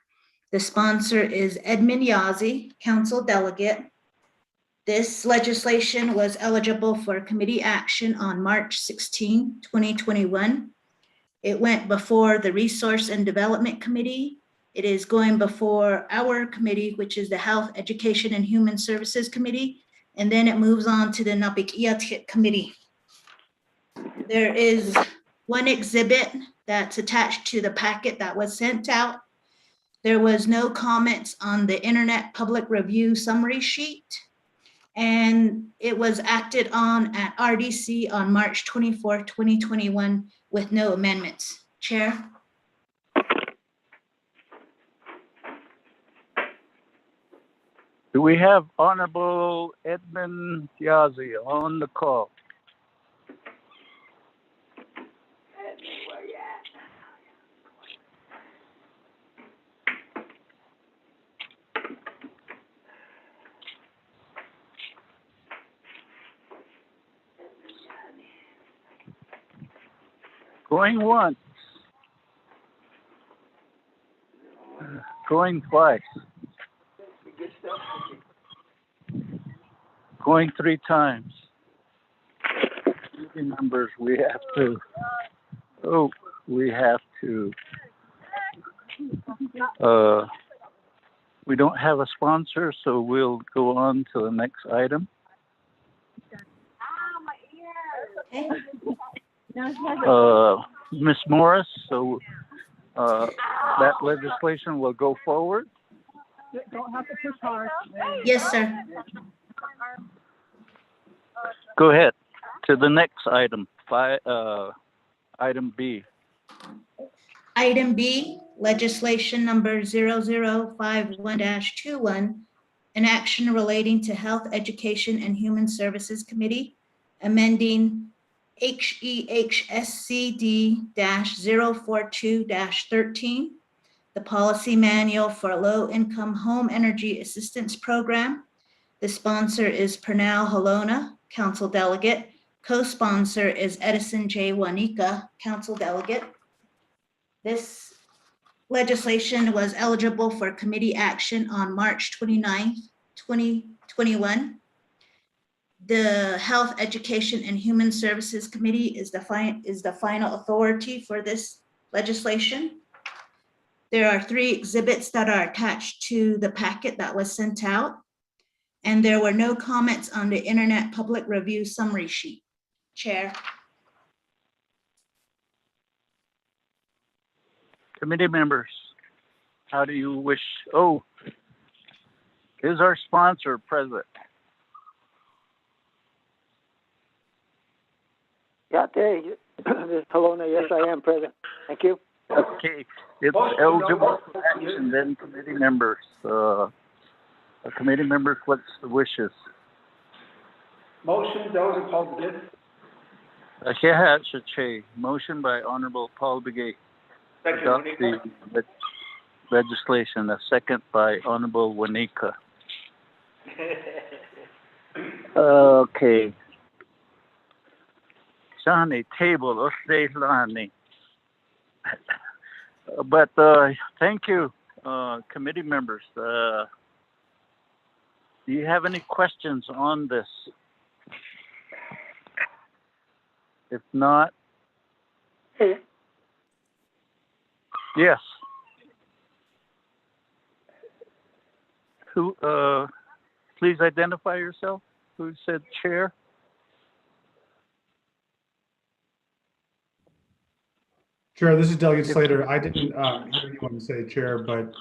The sponsor is Edmund Yazzie, council delegate. This legislation was eligible for committee action on March 16, 2021. It went before the Resource and Development Committee. It is going before our committee, which is the Health, Education, and Human Services Committee, and then it moves on to the Nabikiatik Committee. There is one exhibit that's attached to the packet that was sent out. There was no comments on the Internet Public Review Summary Sheet, and it was acted on at RDC on March 24, 2021 with no amendments. Chair? Do we have Honorable Edmund Yazzie on the call? Going once. Going twice. Going 3 times. Numbers, we have to we don't have a sponsor, so we'll go on to the next item. Ms. Morris, so that legislation will go forward? Don't have to push hard. Yes, sir. Go ahead to the next item, item B. Item B, legislation number 0051-21, an action relating to Health, Education, and Human Services Committee, amending HEHSCD-042-13, the policy manual for low-income home energy assistance program. The sponsor is Pernell Halona, council delegate. Co-sponsor is Edison J. Wanika, council delegate. This legislation was eligible for committee action on March 29th, 2021. The Health, Education, and Human Services Committee is the final authority for this legislation. There are 3 exhibits that are attached to the packet that was sent out, and there were no comments on the Internet Public Review Summary Sheet. Chair. Committee members, how do you wish? Oh, is our sponsor present? Yeah, there. This is Halona. Yes, I am present. Thank you. Okay, it's eligible for action. Then committee members. Committee members, what's the wishes? Motion, those in Paul Begay. Motion by Honorable Paul Begay. Second, Adopt the legislation. A second by Honorable Wanika. Okay. Johnny, table, Lani. But thank you, committee members. Do you have any questions on this? If not, yes. Who? Please identify yourself. Who said chair? Chair, this is Delegate Slater. I didn't hear anyone say chair, but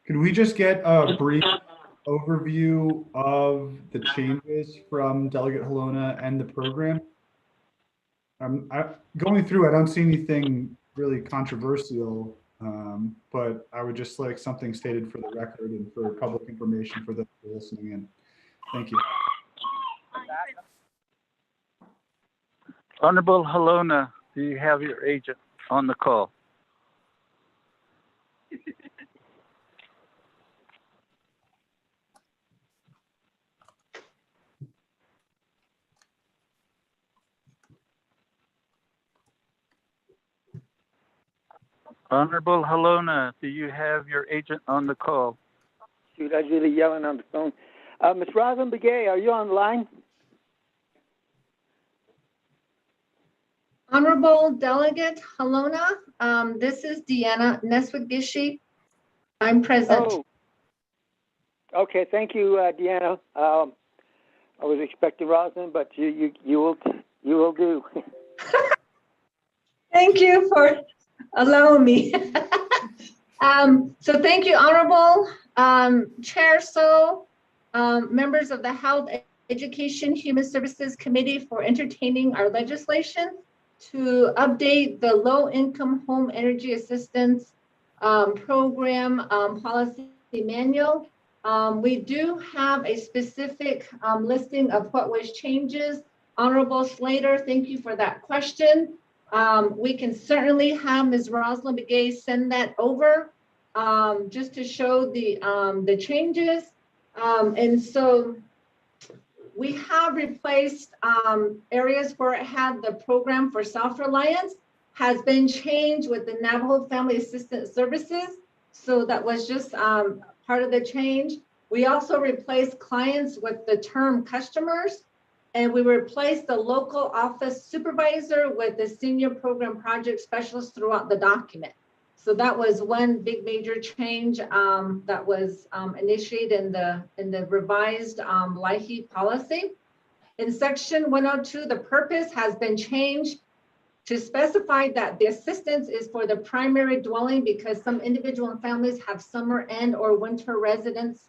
could we just get a brief overview of the changes from Delegate Halona and the program. Going through, I don't see anything really controversial, but I would just like something stated for the record and for public information for those who are listening in. Thank you. Honorable Halona, do you have your agent on the call? Honorable Halona, do you have your agent on the call? Shoot, I was really yelling on the phone. Ms. Rosalind Begay, are you on the line? Honorable Delegate Halona, this is Deanna Neswigishi. I'm present. Oh. Okay, thank you, Deanna. I was expecting Rosalind, but you will do. Thank you for allowing me. So thank you, Honorable Chair So, members of the Health, Education, Human Services Committee for entertaining our legislation to update the Low-Income Home Energy Assistance Program Policy Manual. We do have a specific listing of what was changes. Honorable Slater, thank you for that question. We can certainly have Ms. Rosalind Begay send that over just to show the changes. And so we have replaced areas where it had the program for self-reliance has been changed with the Navajo Family Assistance Services. So that was just part of the change. We also replaced clients with the term customers, and we replaced the local office supervisor with the senior program project specialist throughout the document. So that was one big major change that was initiated in the revised LIHEAP policy. In section 102, the purpose has been changed to specify that the assistance is for the primary dwelling because some individual and families have summer and or winter residence.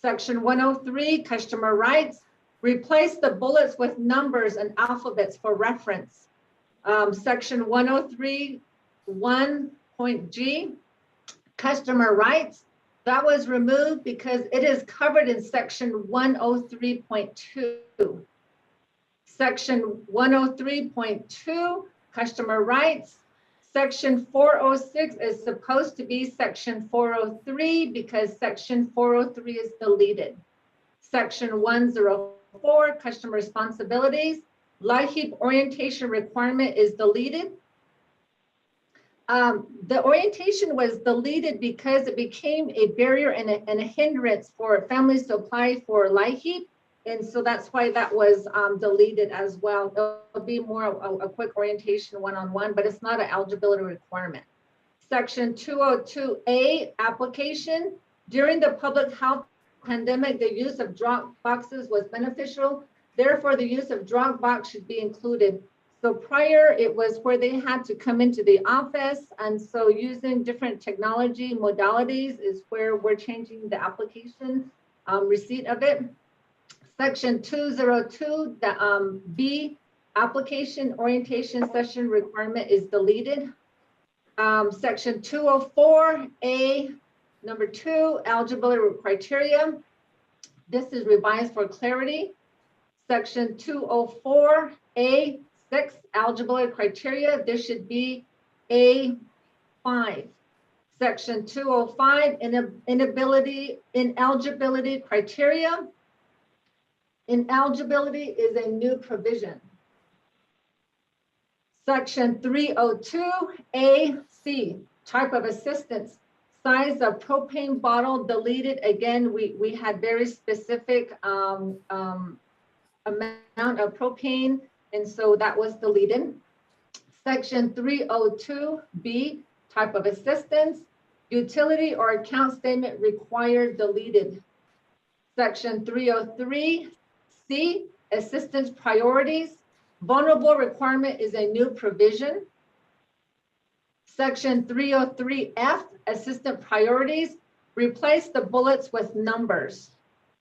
Section 103, customer rights, replace the bullets with numbers and alphabets for reference. Section 103, 1.g, customer rights, that was removed because it is covered in section 103.2. Section 103.2, customer rights. Section 406 is supposed to be section 403 because section 403 is deleted. Section 104, customer responsibilities. LIHEAP orientation requirement is deleted. The orientation was deleted because it became a barrier and a hindrance for families to apply for LIHEAP. And so that's why that was deleted as well. It'll be more a quick orientation one-on-one, but it's not an eligibility requirement. Section 202A, application. During the public health pandemic, the use of drop boxes was beneficial. Therefore, the use of drop box should be included. So prior, it was where they had to come into the office. And so using different technology modalities is where we're changing the application receipt of it. Section 202, the B, application orientation session requirement is deleted. Section 204A, number 2, eligibility criteria. This is revised for clarity. Section 204A, 6, eligibility criteria. This should be A5. Section 205, ineligibility criteria. Ineligibility is a new provision. Section 302A-C, type of assistance. Size of propane bottle deleted. Again, we had very specific amount of propane, and so that was deleted. Section 302B, type of assistance. Utility or account statement required, deleted. Section 303C, assistance priorities. Vulnerable requirement is a new provision. Section 303F, assistant priorities. Replace the bullets with numbers.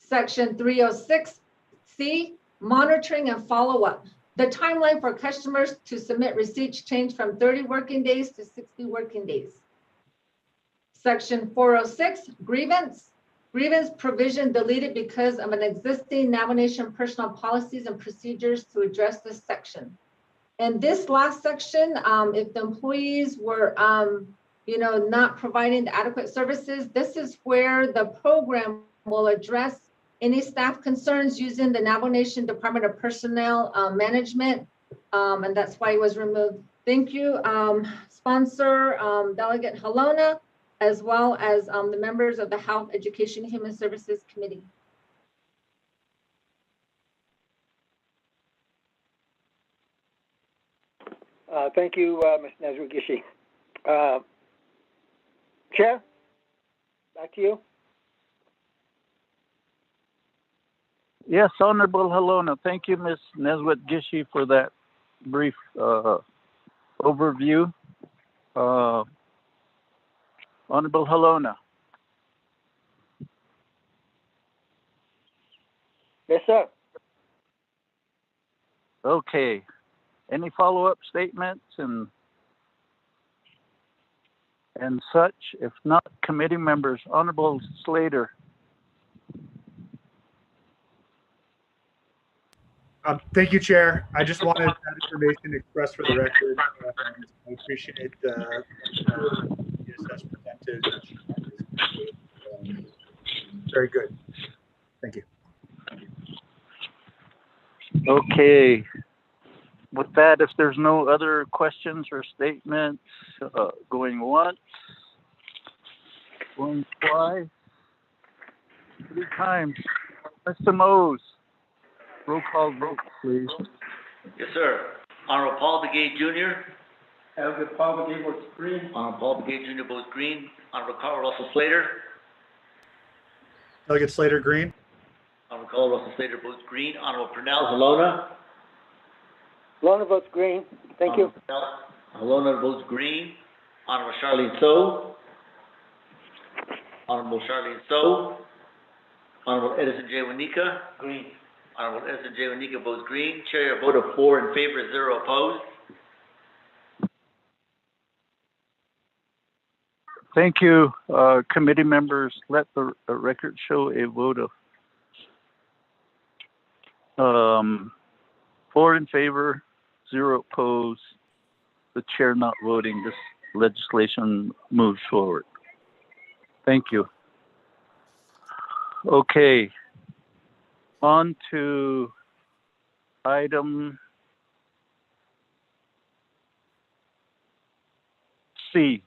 Section 306C, monitoring and follow-up. The timeline for customers to submit receipts changed from 30 working days to 60 working days. Section 406, grievance. Grievance provision deleted because of an existing Navajo Nation personnel policies and procedures to address this section. And this last section, if the employees were, not providing the adequate services, this is where the program will address any staff concerns using the Navajo Nation Department of Personnel Management, and that's why it was removed. Thank you, sponsor, Delegate Halona, as well as the members of the Health, Education, Human Services Committee. Thank you, Ms. Nezrugishi. Chair, back to you. Yes, Honorable Halona. Thank you, Ms. Nezrugishi, for that brief overview. Honorable Halona. Yes, sir. Okay. Any follow-up statements and such? If not, committee members, Honorable Slater. Thank you, Chair. I just wanted that information expressed for the record. I appreciate the assessment presented. Very good. Thank you. Okay. With that, if there's no other questions or statements, going once, going twice, 3 times. Mr. Mose, roll call vote, please. Yes, sir. Honorable Paul Begay Jr. Delegate Paul Begay votes green. Honorable Paul Begay Jr. votes green. Honorable Carl Russell Slater. Delegate Slater, green. Honorable Carl Russell Slater votes green. Honorable Pernell Halona. Halona votes green. Thank you. Halona votes green. Honorable Charlene So. Honorable Charlene So. Honorable Edison J. Wanika. Green. Honorable Edison J. Wanika votes green. Chair, a vote of 4 in favor, 0 opposed. Thank you, committee members. Let the record show a vote of 4 in favor, 0 opposed. The chair not voting. This legislation moves forward. Thank you. Okay. On to item C.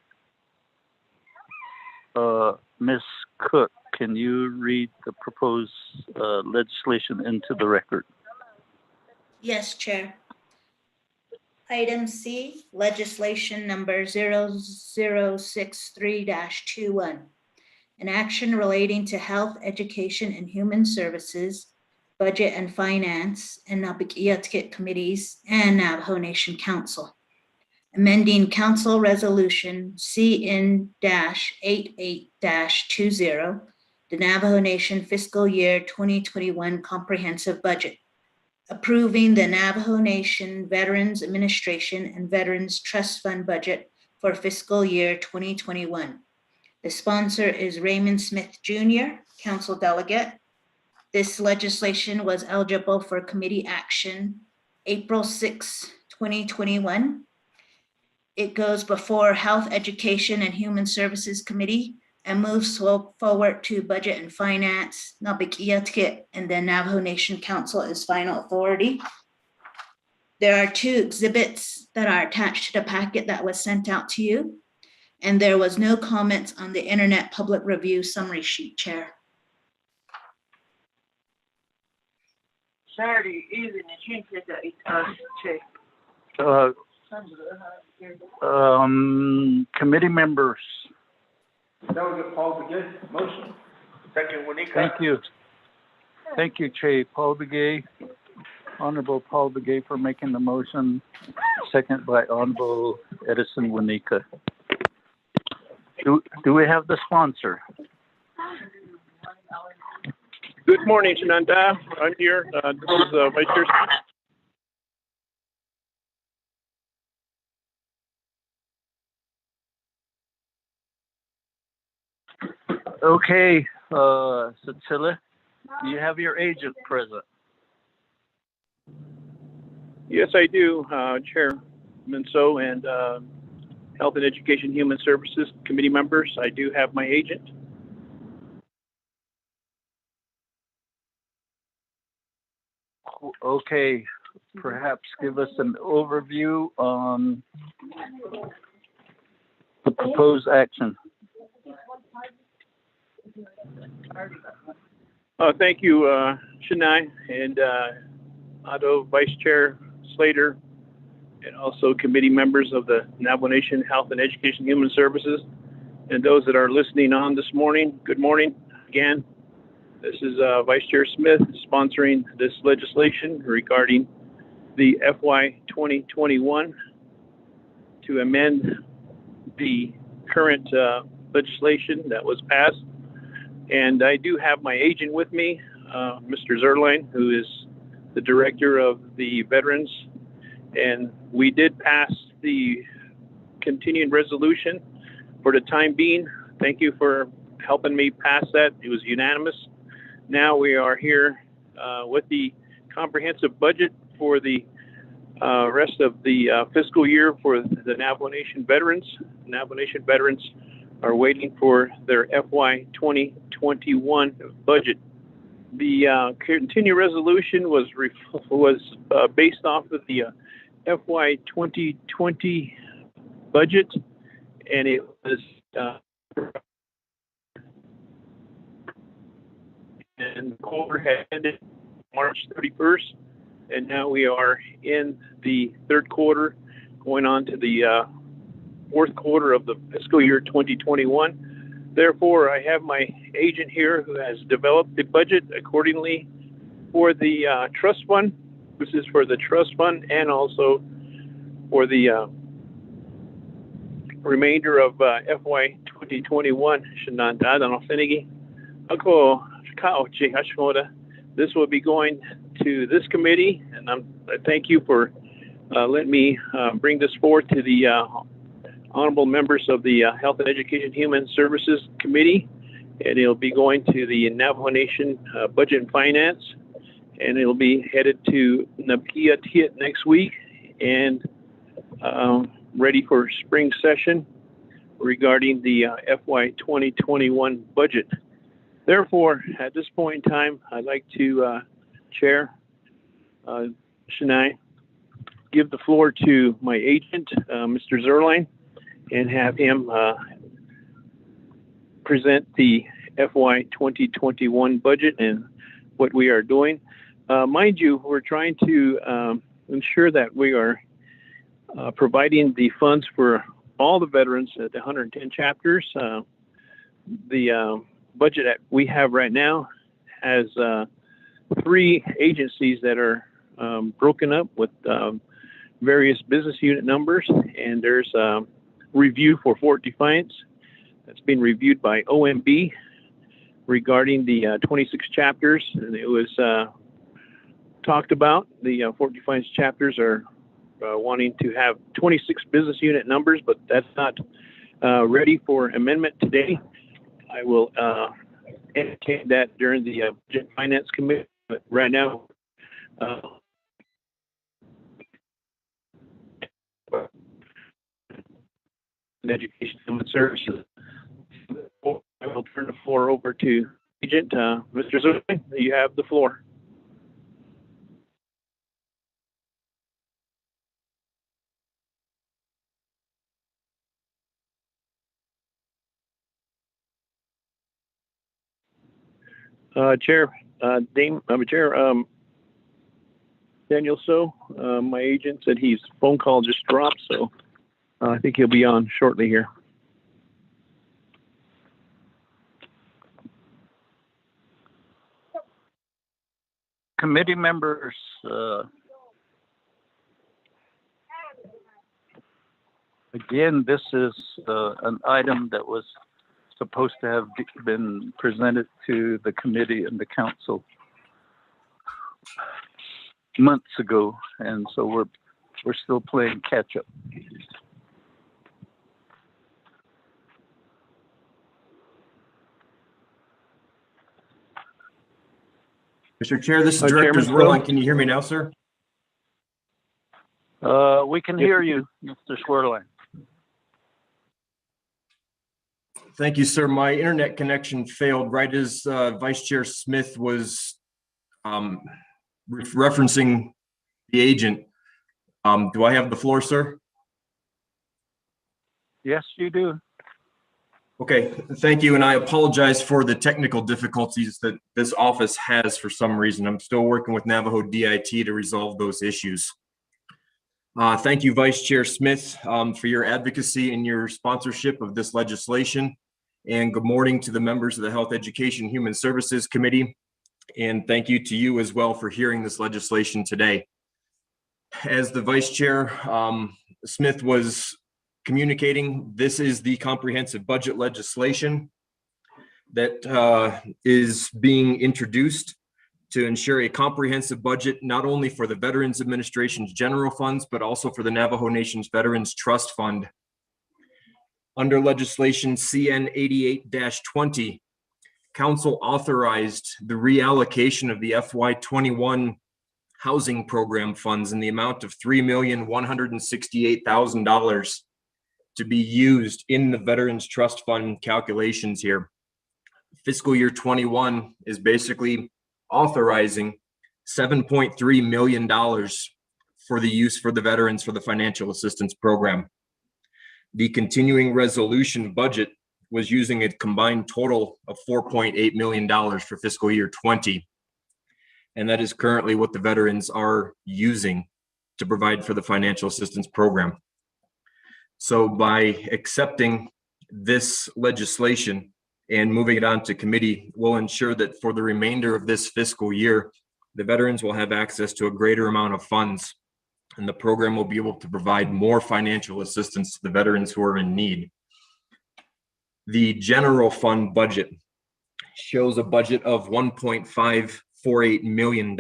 Ms. Cook, can you read the proposed legislation into the record? Yes, Chair. Item C, legislation number 0063-21. An action relating to health, education, and human services, budget and finance, and Nabikiatkit committees, and Navajo Nation Council. Amending Council Resolution CN-88-20, the Navajo Nation Fiscal Year 2021 Comprehensive Budget. Approving the Navajo Nation Veterans Administration and Veterans Trust Fund budget for fiscal year 2021. The sponsor is Raymond Smith Jr., Council Delegate. This legislation was eligible for committee action April 6, 2021. It goes before Health, Education, and Human Services Committee and moves forward to Budget and Finance, Nabikiatkit, and then Navajo Nation Council is final authority. There are 2 exhibits that are attached to the packet that was sent out to you, and there was no comments on the Internet Public Review Summary Sheet, Chair. Saturday evening, Committee members. Delegate Paul Begay, motion. Second, Wanika. Thank you. Thank you, Chair. Paul Begay, Honorable Paul Begay for making the motion. Second by Honorable Edison Wanika. Do we have the sponsor? Good Good morning, Shananta. I'm here. This is Vice Chair. Okay, Cecilia, do you have your agent present? Yes, I do, Chairman So and Health and Education Human Services Committee members. I do have my agent. Okay, perhaps give us an overview on the proposed action. Thank you, Shania and Otto, Vice Chair Slater, and also committee members of the Navajo Nation Health and Education Human Services, and those that are listening on this morning. Good morning again. This is Vice Chair Smith sponsoring this legislation regarding the FY 2021 to amend the current legislation that was passed. And I do have my agent with me, Mr. Zerline, who is the director of the veterans. And we did pass the continuing resolution for the time being. Thank you for helping me pass that. It was unanimous. Now we are here with the comprehensive budget for the rest of the fiscal year for the Navajo Nation veterans. Navajo Nation veterans are waiting for their FY 2021 budget. The continuing resolution was based off of the FY 2020 budget, and it was and the quarter had ended March 31st, and now we are in the third quarter, going on to the fourth quarter of the fiscal year 2021. Therefore, I have my agent here who has developed the budget accordingly for the trust fund. This is for the trust fund and also for the remainder of FY 2021. This will be going to this committee, and I thank you for letting me bring this forward to the honorable members of the Health and Education Human Services Committee, and it'll be going to the Navajo Nation Budget and Finance, and it'll be headed to Nakia Tiet next week and ready for spring session regarding the FY 2021 budget. Therefore, at this point in time, I'd like to, Chair Shania, give the floor to my agent, Mr. Zerline, and have him present the FY 2021 budget and what we are doing. Mind you, we're trying to ensure that we are providing the funds for all the veterans at the 110 chapters. The budget that we have right now has 3 agencies that are broken up with various business unit numbers, and there's review for Fort Defiance that's been reviewed by OMB regarding the 26 chapters, and it was talked about. The Fort Defiance chapters are wanting to have 26 business unit numbers, but that's not ready for amendment today. I will entertain that during the Budget Finance Committee, but right now Education and Human Services. I will turn the floor over to Agent Mr. Zerline. You have the floor. Chair, Daniel So, my agent said his phone call just dropped, so I think he'll be on shortly here. Committee members, again, this is an item that was supposed to have been presented to the committee and the council months ago, and so we're still playing catch up. Mr. Chair, this is Director Zwirling. Can you hear me now, sir? We can hear you, Mr. Swirling. Thank you, sir. My internet connection failed right as Vice Chair Smith was referencing the agent. Do I have the floor, sir? Yes, you do. Okay, thank you. And I apologize for the technical difficulties that this office has for some reason. I'm still working with Navajo DIT to resolve those issues. Thank you, Vice Chair Smith, for your advocacy and your sponsorship of this legislation. And good morning to the members of the Health, Education, Human Services Committee. And thank you to you as well for hearing this legislation today. As the Vice Chair Smith was communicating, this is the comprehensive budget legislation that is being introduced to ensure a comprehensive budget, not only for the Veterans Administration's general funds, but also for the Navajo Nation's Veterans Trust Fund. Under legislation CN 88-20, Council authorized the reallocation of the FY21 housing program funds in the amount of $3,168,000 to be used in the Veterans Trust Fund calculations here. Fiscal year 21 is basically authorizing $7.3 million for the use for the veterans for the financial assistance program. The continuing resolution budget was using a combined total of $4.8 million for fiscal year 20. And that is currently what the veterans are using to provide for the financial assistance program. So by accepting this legislation and moving it on to committee, will ensure that for the remainder of this fiscal year, the veterans will have access to a greater amount of funds, and the program will be able to provide more financial assistance to the veterans who are in need. The general fund budget shows a budget of $1.548 million.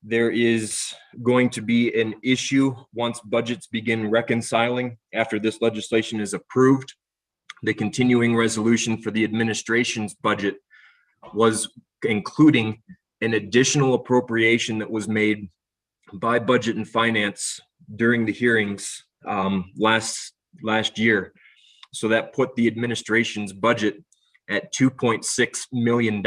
There is going to be an issue once budgets begin reconciling after this legislation is approved. The continuing resolution for the administration's budget was including an additional appropriation that was made by Budget and Finance during the hearings last year. So that put the administration's budget at $2.6 million,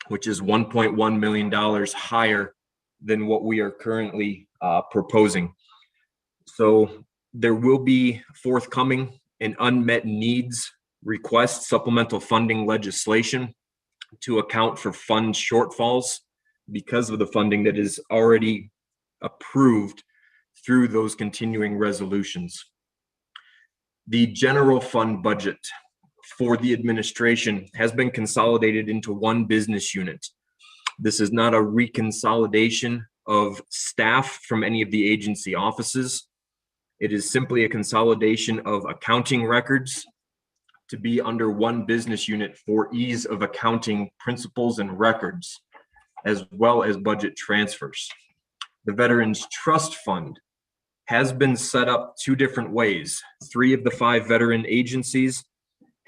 which is $1.1 million higher than what we are currently proposing. So there will be forthcoming an unmet needs request supplemental funding legislation to account for fund shortfalls because of the funding that is already approved through those continuing resolutions. The general fund budget for the administration has been consolidated into one business unit. This is not a reconsolidation of staff from any of the agency offices. It is simply a consolidation of accounting records to be under one business unit for ease of accounting principles and records, as well as budget transfers. The Veterans Trust Fund has been set up two different ways. 3 of the 5 veteran agencies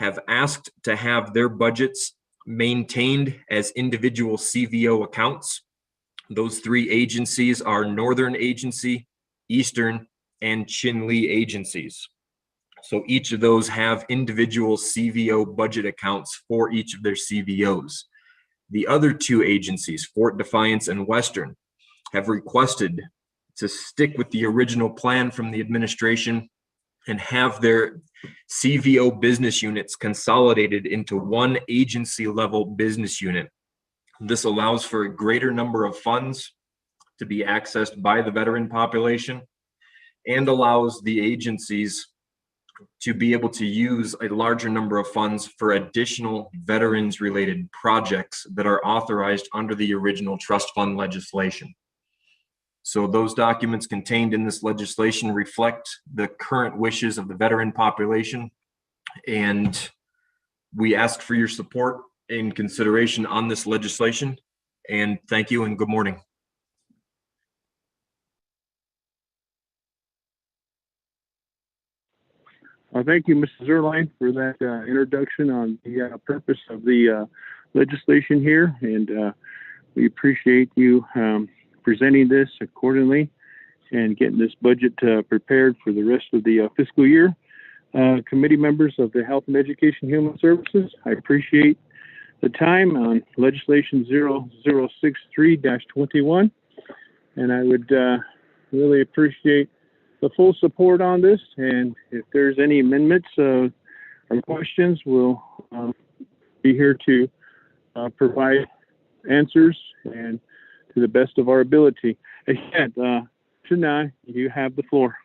have asked to have their budgets maintained as individual CVO accounts. Those 3 agencies are Northern Agency, Eastern, and Chin-Lee agencies. So each of those have individual CVO budget accounts for each of their CVOs. The other 2 agencies, Fort Defiance and Western, have requested to stick with the original plan from the administration and have their CVO business units consolidated into one agency level business unit. This allows for a greater number of funds to be accessed by the veteran population and allows the agencies to be able to use a larger number of funds for additional veterans related projects that are authorized under the original trust fund legislation. So those documents contained in this legislation reflect the current wishes of the veteran population And we ask for your support and consideration on this legislation. And thank you and good morning. Thank you, Mrs. Zerline, for that introduction on the purpose of the legislation here. And we appreciate you presenting this accordingly and getting this budget prepared for the rest of the fiscal year. Committee members of the Health and Education Human Services, I appreciate the time on legislation 0063-21. And I would really appreciate the full support on this. And if there's any amendments or questions, we'll be here to provide answers and to the best of our ability. Again, Shania, you have the floor.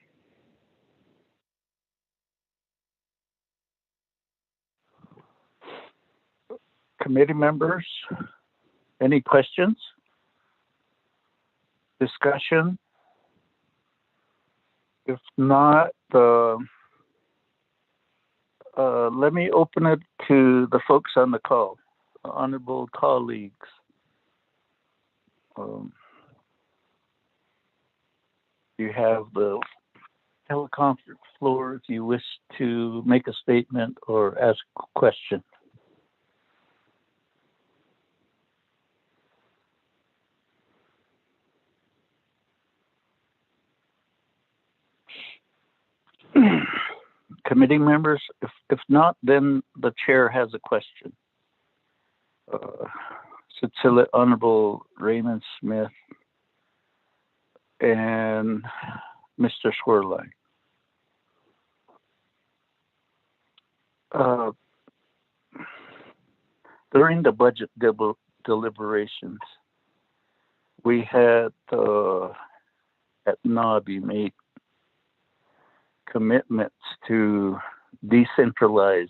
Committee members, any questions? Discussion? If not, let me open it to the folks on the call, honorable colleagues. You have the teleconference floor if you wish to make a statement or ask a question. Committee members, if not, then the chair has a question. Cecilia, Honorable Raymond Smith and Mr. Schwerlein. During the budget deliberations, we had at NABI made commitments to decentralize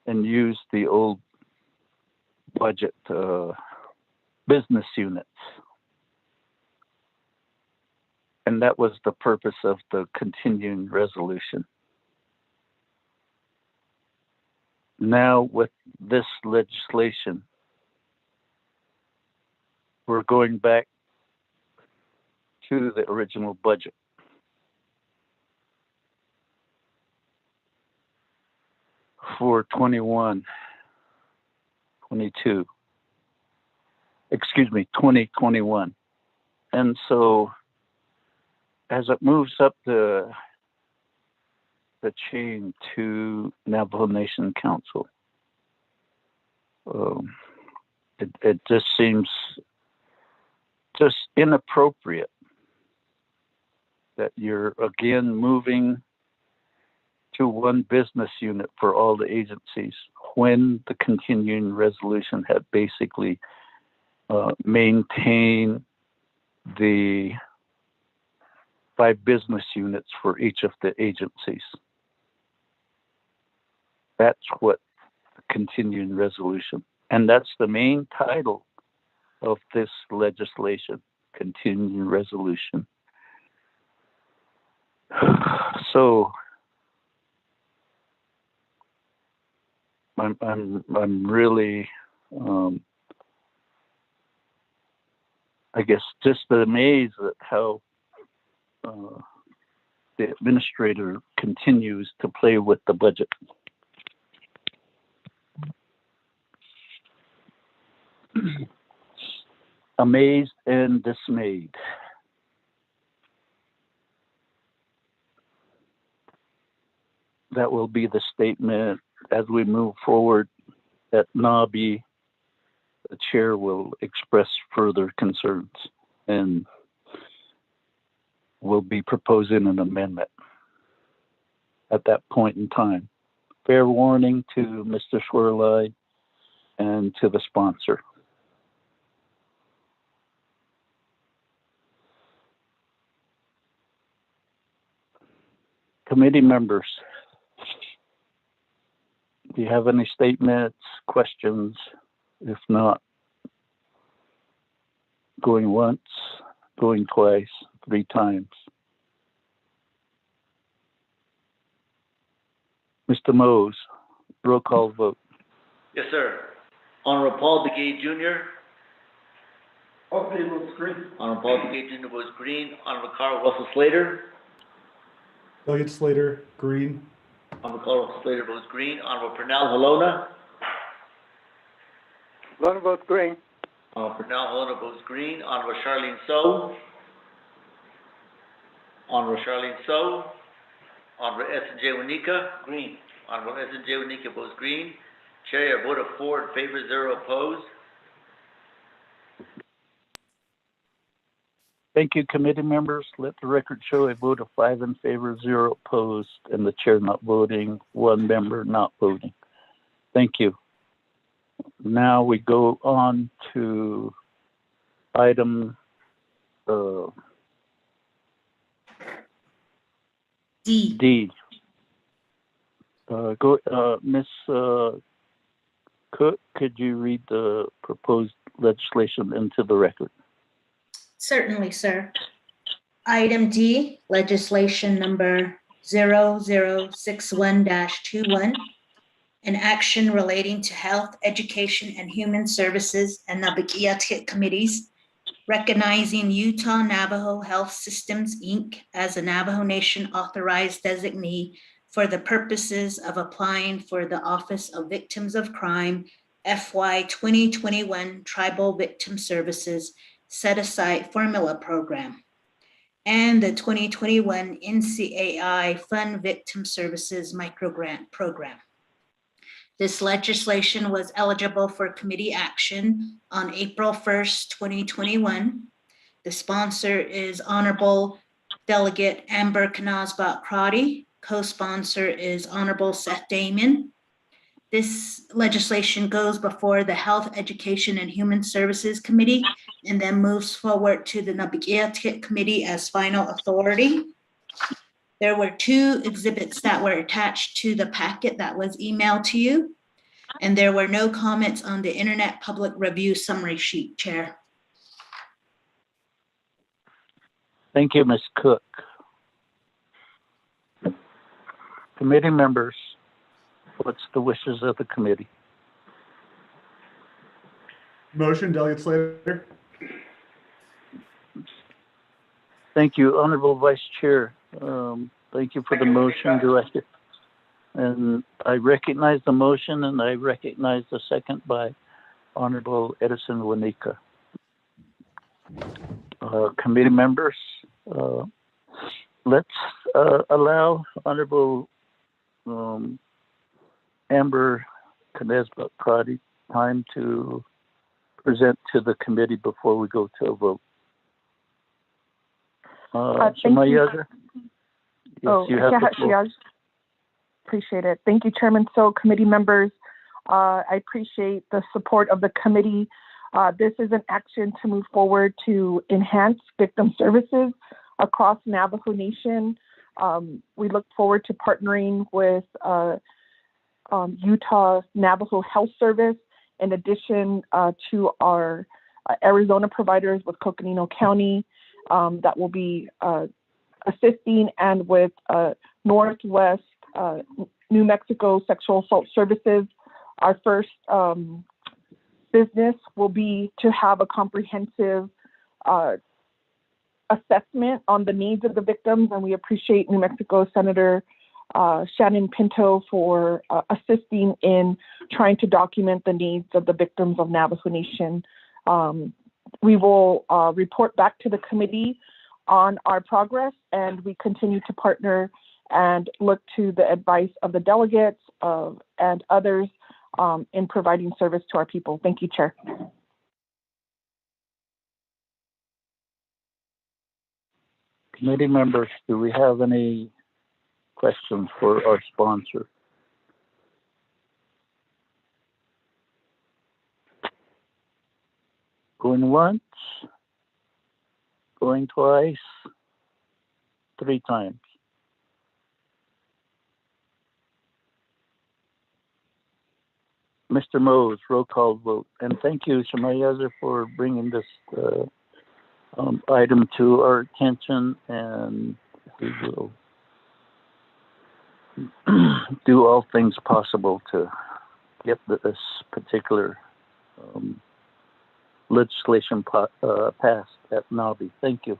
and use the old budget business units. And that was the purpose of the continuing resolution. Now with this legislation, we're going back to the original budget. For 2021. And so as it moves up the chain to Navajo Nation Council, it just seems just inappropriate that you're again moving to one business unit for all the agencies when the continuing resolution had basically maintained the 5 business units for each of the agencies. That's what the continuing resolution, and that's the main title of this legislation, continuing resolution. So I'm really, I guess, just amazed at how the administrator continues to play with the budget. Amazed and dismayed. That will be the statement as we move forward at NABI. The chair will express further concerns and will be proposing an amendment at that point in time. Fair warning to Mr. Schwerlein and to the sponsor. Committee members, do you have any statements, questions? If not, going once, going twice, 3 times. Mr. Mose, roll call vote. Yes, sir. Honorable Paul Begay Jr. Paul Begay votes green. Honorable Paul Begay Jr. votes green. Honorable Carl Russell Slater. Delegate Slater, green. Honorable Carl Russell Slater votes green. Honorable Pernell Halona. Halona votes green. Honorable Pernell Halona votes green. Honorable Charlene So. Honorable Charlene So. Honorable S&J Wanika. Green. Honorable S&J Wanika votes green. Chair, a vote of 4 in favor, 0 opposed. Thank you, committee members. Let the record show a vote of 5 in favor, 0 opposed, and the chair not voting, 1 member not voting. Thank you. Now we go on to item D. Ms. Cook, could you read the proposed legislation into the record? Certainly, sir. Item D, legislation number 0061-21, an action relating to health, education, and human services and Nabakiatik committees, recognizing Utah Navajo Health Systems, Inc. as a Navajo Nation authorized designee for the purposes of applying for the Office of Victims of Crime FY 2021 Tribal Victim Services Set-Aside Formula Program, and the 2021 NCAI Fund Victim Services Microgrant Program. This legislation was eligible for committee action on April 1st, 2021. The sponsor is Honorable Delegate Amber Knazbach-Crotty. Co-sponsor is Honorable Seth Damon. This legislation goes before the Health, Education, and Human Services Committee and then moves forward to the Nabakiatik Committee as final authority. There were 2 exhibits that were attached to the packet that was emailed to you, and there were no comments on the Internet Public Review Summary Sheet, Chair. Thank you, Ms. Cook. Committee members, what's the wishes of the committee? Motion, Delegate Slater. Thank you, Honorable Vice Chair. Thank you for the motion, Director. And I recognize the motion and I recognize the second by Honorable Edison Wanika. Committee members, let's allow Honorable Amber Knazbach-Crotty time to present to the committee before we go to a vote. Shemayaza? Yes, you have the floor. Appreciate it. Thank you, Chairman. So, committee members, I appreciate the support of the committee. This is an action to move forward to enhance victim services across Navajo Nation. We look forward to partnering with Utah Navajo Health Service, in addition to our Arizona providers with Coconino County that will be assisting, and with Northwest New Mexico Sexual Assault Services. Our first business will be to have a comprehensive assessment on the needs of the victims, and we appreciate New Mexico Senator Shannon Pinto for assisting in trying to document the needs of the victims of Navajo Nation. We will report back to the committee on our progress, and we continue to partner and look to the advice of the delegates and others in providing service to our people. Thank you, Chair. Committee members, do we have any questions for our sponsor? Going once, going twice, 3 times. Mr. Mose, roll call vote. And thank you, Shemayaza, for bringing this item to our attention, and we will do all things possible to get this particular legislation passed at Nabi. Thank you.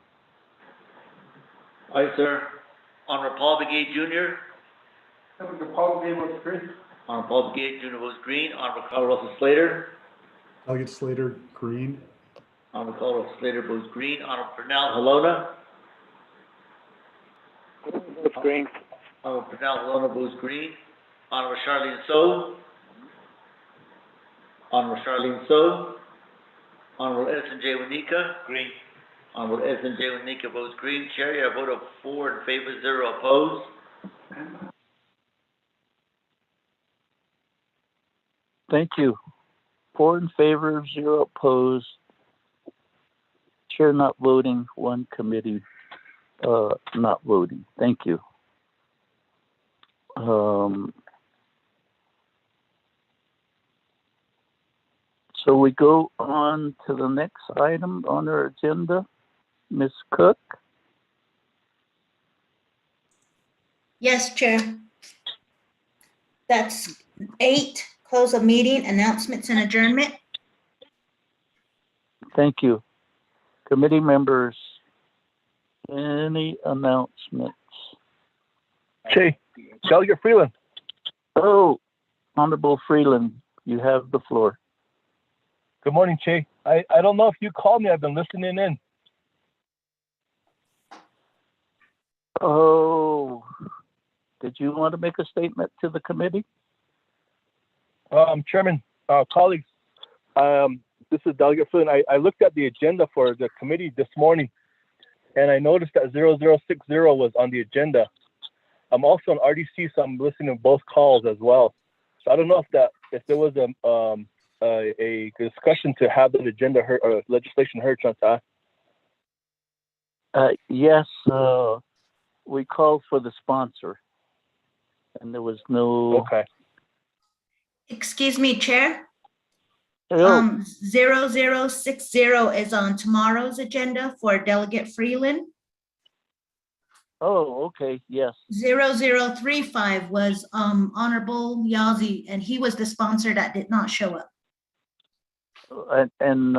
Aye, sir. Honorable Paul Begay Jr. Honorable Paul Begay votes green. Honorable Paul Begay Jr. votes green. Honorable Carl Russell Slater. Delegate Slater, green. Honorable Carl Russell Slater votes green. Honorable Pernell Halona. Votes green. Honorable Pernell Halona votes green. Honorable Charlene So. Honorable Charlene So. Honorable Edison J. Wanika. Green. Honorable Edison J. Wanika votes green. Chair, you have a vote of 4 in favor, 0 opposed. Thank you. 4 in favor, 0 opposed. Chair not voting, 1 committee not voting. Thank you. So we go on to the next item on our agenda. Ms. Cook? Yes, Chair. That's 8, close of meeting, announcements and adjournment. Thank you. Committee members, any announcements? Che, Delegate Freeland. Oh, Honorable Freeland, you have the floor. Good morning, Che. I don't know if you called me. I've been listening in. Oh, did you want to make a statement to the committee? Chairman, colleagues, this is Delegate Freeland. I looked at the agenda for the committee this morning, and I noticed that 0060 was on the agenda. I'm also on RDC, so I'm listening to both calls as well. So I don't know if there was a discussion to have the agenda heard or legislation heard, Chantal. Yes, we called for the sponsor, and there was no. Okay. Excuse me, Chair. Hello. 0060 is on tomorrow's agenda for Delegate Freeland. Oh, okay, yes. 0035 was Honorable Yazi, and he was the sponsor that did not show up. And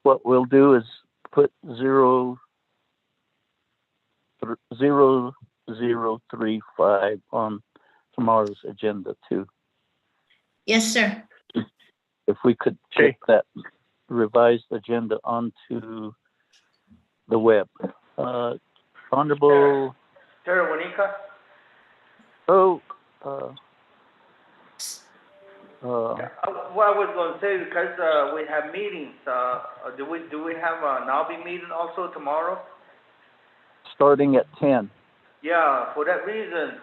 what we'll do is put 0035 on tomorrow's agenda too. Yes, sir. If we could get that revised agenda onto the web. Honorable. Chair Wanika? Oh. What I was going to say, because we have meetings, do we have a NABI meeting also tomorrow? Starting at 10. Yeah, for that reason,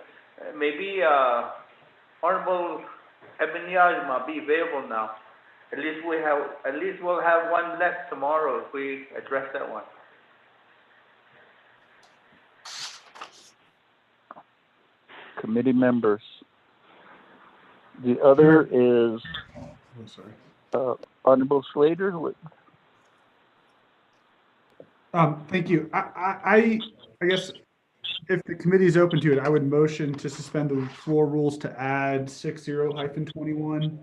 maybe Honorable Ebeniaz might be available now. At least we'll have one left tomorrow if we address that one. Committee members. The other is Honorable Slater. Thank you. I guess if the committee is open to it, I would motion to suspend the floor rules to add 60-21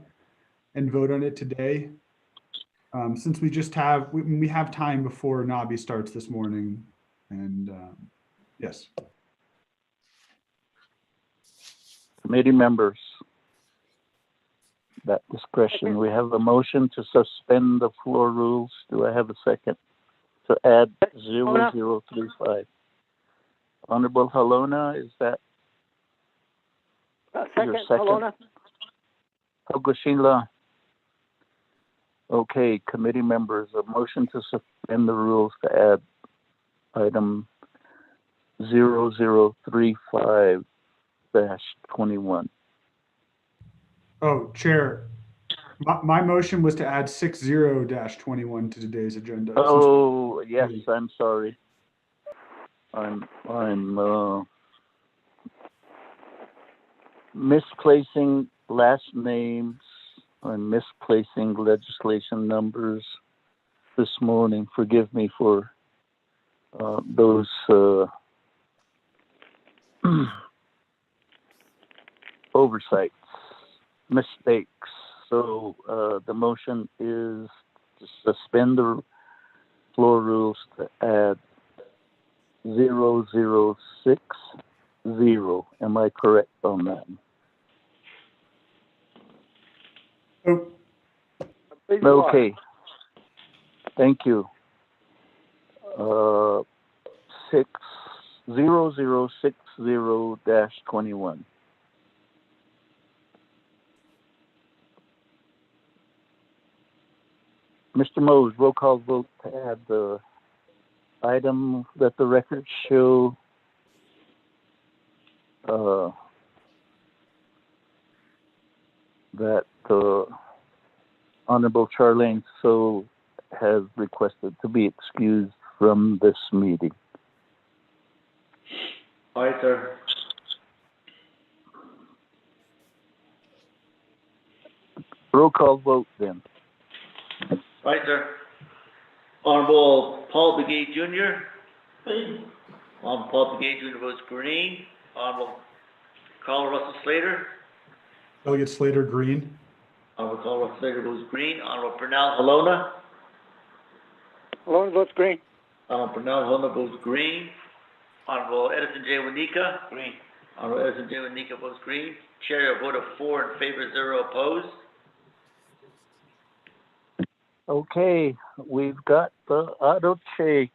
and vote on it today. Since we just have, we have time before NABI starts this morning, and yes. Committee members, that discretion. We have a motion to suspend the floor rules. Do I have a second? To add 0035. Honorable Halona, is that your second? Halona. Ogoshila. Okay, committee members, a motion to suspend the rules to add item 0035-21. Oh, Chair, my motion was to add 60-21 to today's agenda. Oh, yes, I'm sorry. I'm misplacing last names. I'm misplacing legislation numbers this morning. Forgive me for those oversights, mistakes. So the motion is to suspend the floor rules to add 0060. Am I correct on that? Okay. Thank you. 0060-21. Mr. Mose, roll call vote to add the item that the records show that Honorable Charlene So has requested to be excused from this meeting. All right, sir. Roll call vote then. All right, sir. Honorable Paul Begay Jr. Honorable Paul Begay Jr. votes green. Honorable Carl Russell Slater. Delegate Slater, green. Honorable Carl Russell Slater votes green. Honorable Pernell Halona. Halona votes green. Honorable Pernell Halona votes green. Honorable Edison J. Wanika. Green. Honorable Edison J. Wanika votes green. Chair, a vote of 4 in favor, 0 opposed. Okay, we've got the Otto Che.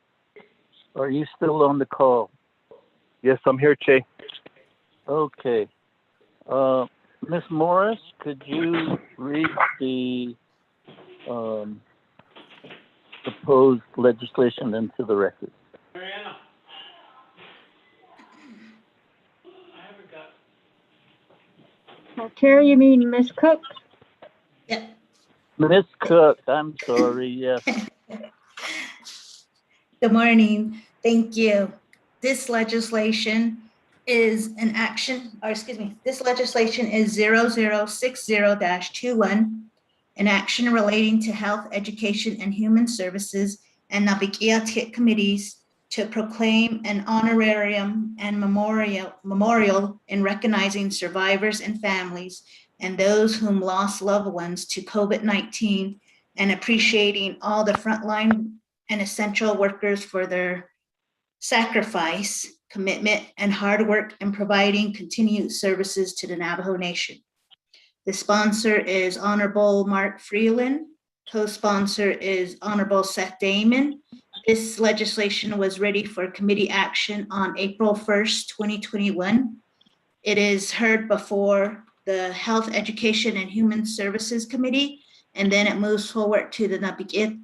Are you still on the call? Yes, I'm here, Che. Okay. Ms. Morris, could you read the proposed legislation into the record? Mariana. Chair, you mean Ms. Cook? Ms. Cook, I'm sorry, yes. Good morning. Thank you. This legislation is this legislation is 0060-21, an action relating to health, education, and human services and Nabikia committees to proclaim an honorarium and memorial in recognizing survivors and families and those whom lost loved ones to COVID-19 and appreciating all the frontline and essential workers for their sacrifice, commitment, and hard work in providing continued services to the Navajo Nation. The sponsor is Honorable Mark Freeland. Co-sponsor is Honorable Seth Damon. This legislation was ready for committee action on April 1st, 2021. It is heard before the Health, Education, and Human Services Committee, and then it moves forward to the Nabikia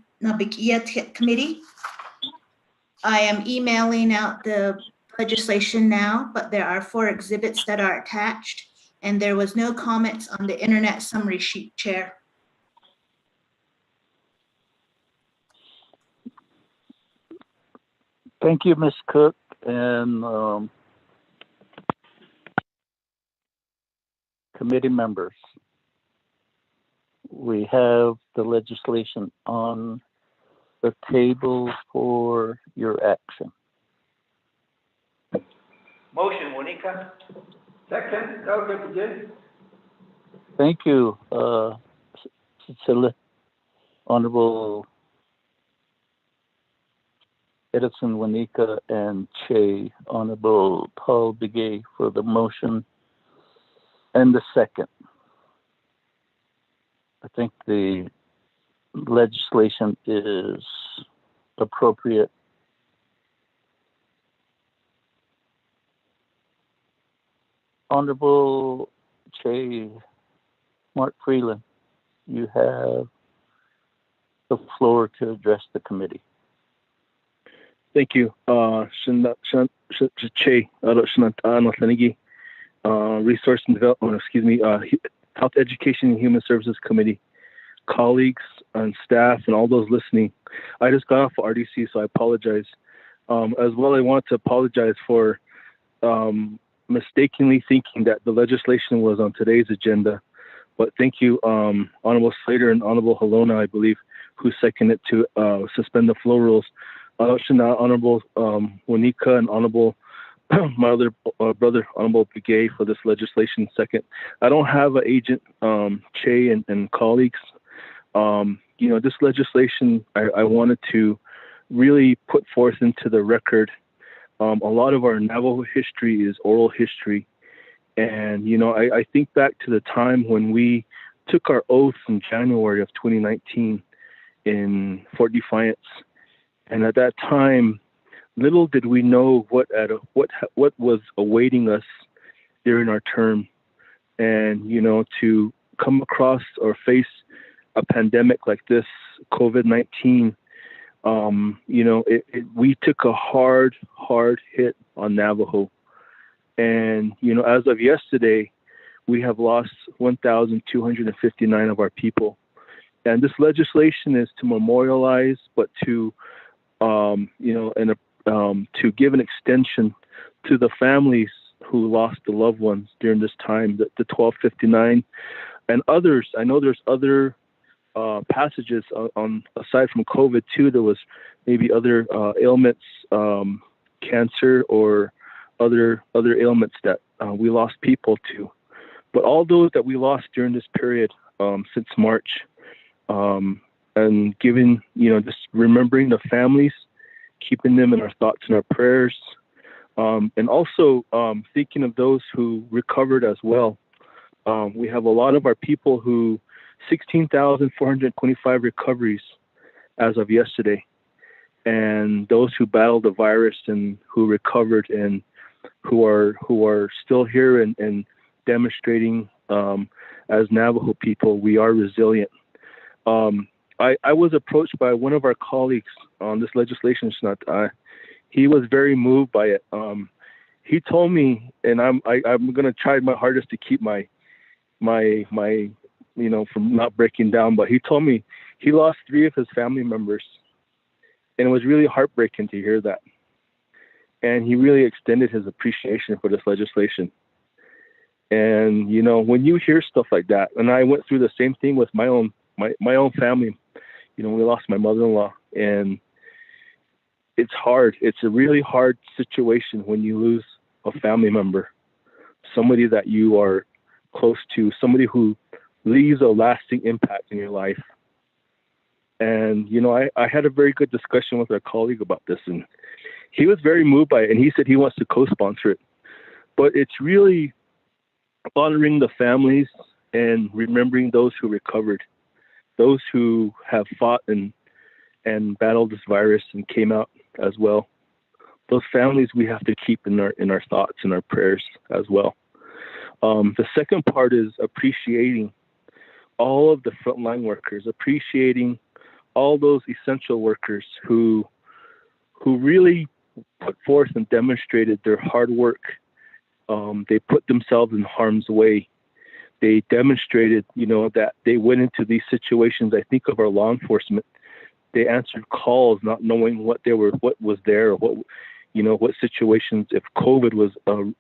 Committee. I am emailing out the legislation now, but there are 4 exhibits that are attached, and there was no comments on the internet summary sheet, Chair. Thank you, Ms. Cook. And committee members, we have the legislation on the table for your action. Motion, Wanika. Second, Delegate Begay. Thank you, Cecilia. Honorable Edison Wanika and Che, Honorable Paul Begay for the motion and the second. I think the legislation is appropriate. Honorable Che, Mark Freeland, you have the floor to address the committee. Thank you. Che, Resource and Development, Health, Education, and Human Services Committee, colleagues and staff, and all those listening. I just got off of RDC, so I apologize. As well, I want to apologize for mistakenly thinking that the legislation was on today's agenda. But thank you, Honorable Slater and Honorable Halona, I believe, who seconded to suspend the flow rules. Honorable Wanika and Honorable my other brother, Honorable Begay, for this legislation. Second, I don't have an agent, Che and colleagues. This legislation, I wanted to really put forth into the record. A lot of our Navajo history is oral history. And, I think back to the time when we took our oaths in January of 2019 in Fort Defiance. And at that time, little did we know what was awaiting us during our term. And, to come across or face a pandemic like this, COVID-19, we took a hard hit on Navajo. And, as of yesterday, we have lost 1,259 of our people. And this legislation is to memorialize, but to, to give an extension to the families who lost the loved ones during this time, the 1259 and others. I know there's other passages on aside from COVID too. There was maybe other ailments, cancer or other ailments that we lost people to. But all those that we lost during this period since March, and giving, just remembering the families, keeping them in our thoughts and our prayers, and also thinking of those who recovered as well. We have a lot of our people 16,425 recoveries as of yesterday, and those who battled the virus and who recovered and who are still here and demonstrating as Navajo people, we are resilient. I was approached by one of our colleagues on this legislation. He was very moved by it. He told me, and I'm going to try my hardest to keep my from not breaking down, but he told me he lost 3 of his family members, and it was really heartbreaking to hear that. And he really extended his appreciation for this legislation. And, when you hear stuff like that, and I went through the same thing with my own family. We lost my mother-in-law, and it's hard. It's a really hard situation when you lose a family member, somebody that you are close to, somebody who leaves a lasting impact in your life. And, I had a very good discussion with our colleague about this, and he was very moved by it, and he said he wants to co-sponsor it. But it's really honoring the families and remembering those who recovered, those who have fought and battled this virus and came out as well. Those families we have to keep in our thoughts and our prayers as well. The second part is appreciating all of the frontline workers, appreciating all those essential workers who really put forth and demonstrated their hard work. They put themselves in harm's way. They demonstrated, that they went into these situations. I think of our law enforcement. They answered calls not knowing what was there, or what situations, if COVID was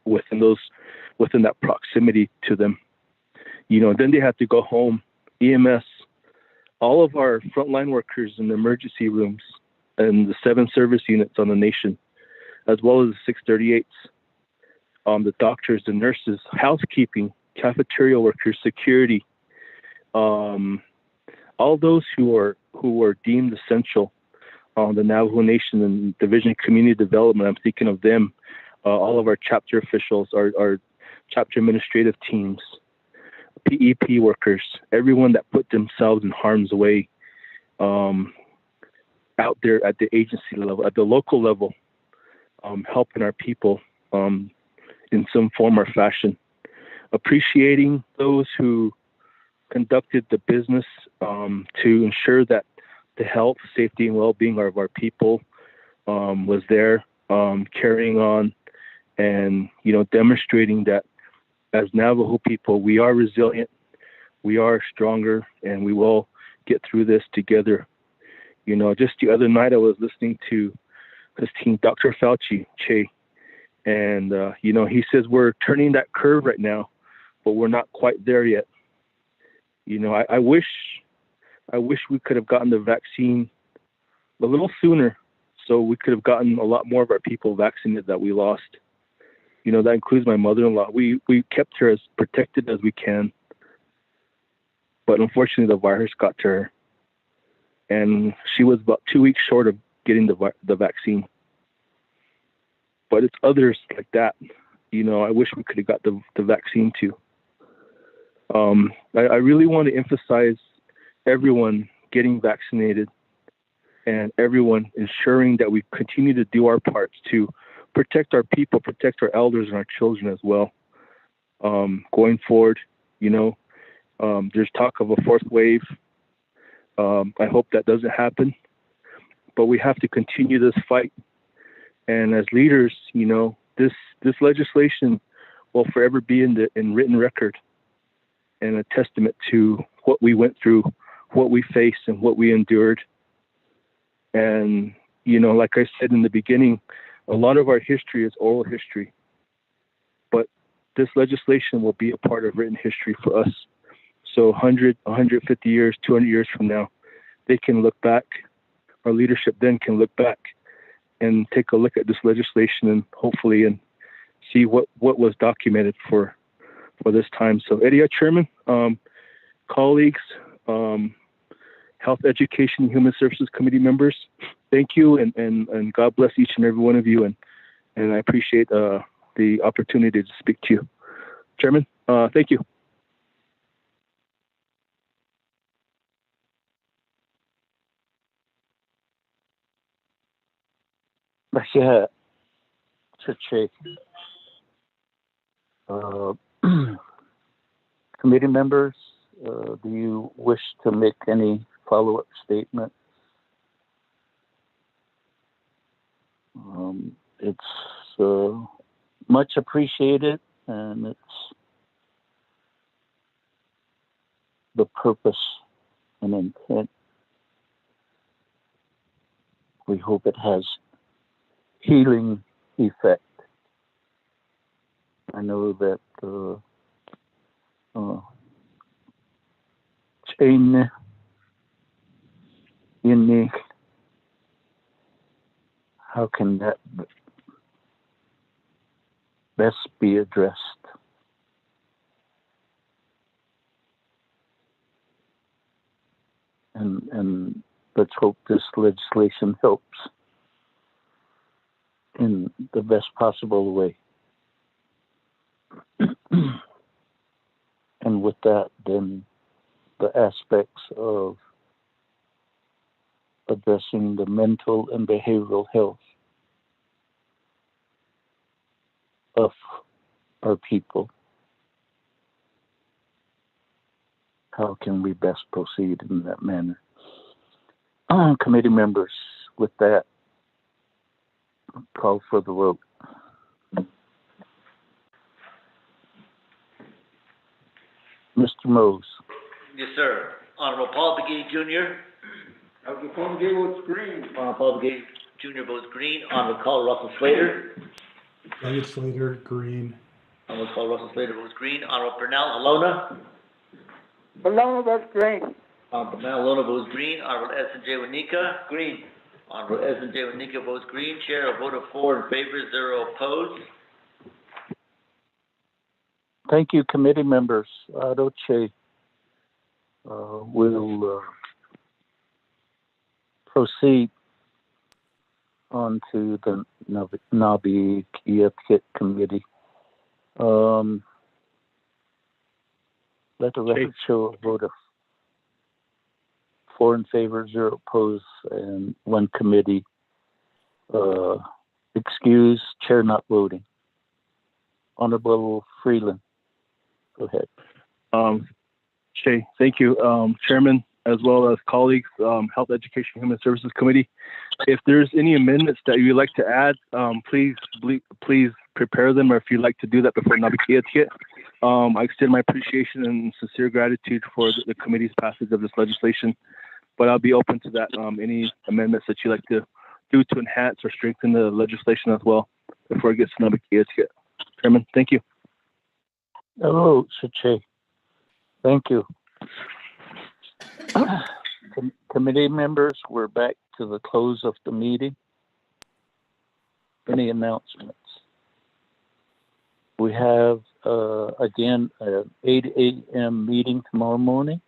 within that proximity to them. Then they had to go home. EMS, all of our frontline workers in the emergency rooms and the 7 service units on the nation, as well as the 638s, the doctors, the nurses, housekeeping, cafeteria workers, security, all those who are deemed essential on the Navajo Nation and Division of Community Development. I'm thinking of them, all of our chapter officials, our chapter administrative teams, PEP workers, everyone that put themselves in harm's way out there at the agency level, at the local level, helping our people in some form or fashion. Appreciating those who conducted the business to ensure that the health, safety, and well-being of our people was there, carrying on and, demonstrating that as Navajo people, we are resilient, we are stronger, and we will get through this together. Just the other night I was listening to his team, Dr. Fauci, Che, and, he says we're turning that curve right now, but we're not quite there yet. I wish we could have gotten the vaccine a little sooner, so we could have gotten a lot more of our people vaccinated that we lost. That includes my mother-in-law. We kept her as protected as we can, but unfortunately the virus got to her, and she was about 2 weeks short of getting the vaccine. But it's others like that. I wish we could have got the vaccine too. I really want to emphasize everyone getting vaccinated and everyone ensuring that we continue to do our parts to protect our people, protect our elders and our children as well. Going forward, there's talk of a fourth wave. I hope that doesn't happen, but we have to continue this fight. And as leaders, this legislation will forever be in written record and a testament to what we went through, what we faced, and what we endured. And, like I said in the beginning, a lot of our history is oral history, but this legislation will be a part of written history for us. So 100, 150 years, 200 years from now, they can look back, our leadership then can look back and take a look at this legislation and hopefully and see what was documented for this time. So Eddie, Chairman, colleagues, Health, Education, and Human Services Committee members, thank you, and God bless each and every one of you, and I appreciate the opportunity to speak to you. Chairman, thank you. Yeah, committee members, do you wish to make any follow-up statement? It's much appreciated, and it's the purpose and intent. We hope it has healing effect. I know that chain in me, how can that best be addressed? And let's hope this legislation helps in the best possible way. And with that, then the aspects of addressing the mental and behavioral health of our people. How can we best proceed in that manner? Committee members, with that, call for the vote. Mr. Mose. Yes, sir. Honorable Paul Begay Jr. Honorable Paul Begay votes green. Honorable Paul Begay Jr. votes green. Honorable Carl Russell Slater. Elliot Slater, green. Honorable Carl Russell Slater votes green. Honorable Pernell Alona. Alona votes green. Honorable Pernell Alona votes green. Honorable Edson J. Wanika. Green. Honorable Edson J. Wanika votes green. Chair, a vote of 4 in favor, 0 opposed. Thank you, committee members. Adoche will proceed on to the Nabi Kit Committee. Let the record show a vote of 4 in favor, 0 opposed, and 1 committee excused, chair not voting. Honorable Freeland, go ahead. Shay, thank you, Chairman, as well as colleagues, Health, Education, Human Services Committee. If there's any amendments that you'd like to add, please prepare them, or if you'd like to do that before Nabikiatia. I extend my appreciation and sincere gratitude for the committee's passage of this legislation, but I'll be open to that, any amendments that you'd like to do to enhance or strengthen the legislation as well before it gets to Nabikiatia. Chairman, thank you. Hello, Sache. Thank you. Committee members, we're back to the close of the meeting. Any announcements? We have, again, an 8 a.m. meeting tomorrow morning.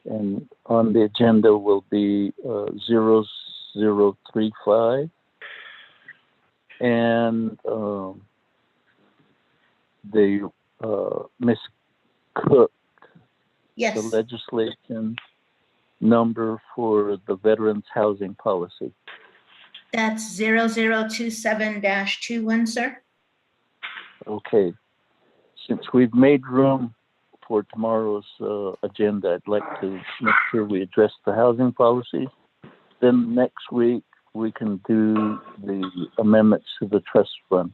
And on the agenda will be 0035. And Miss Cook, Yes. the legislation number for the Veterans Housing Policy. That's 0027-21, sir. Okay. Since we've made room for tomorrow's agenda, I'd like to make sure we address the housing policies. Then next week, we can do the amendments to the trust fund.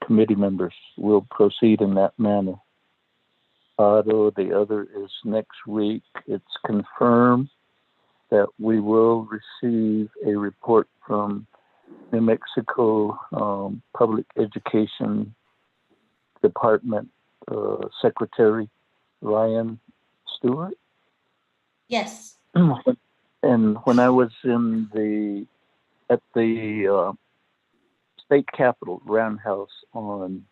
Committee members will proceed in that manner. Otto, the other is next week. It's confirmed that we will receive a report from New Mexico Public Education Department Secretary Ryan Stewart. Yes. And when I was at the state capitol roundhouse on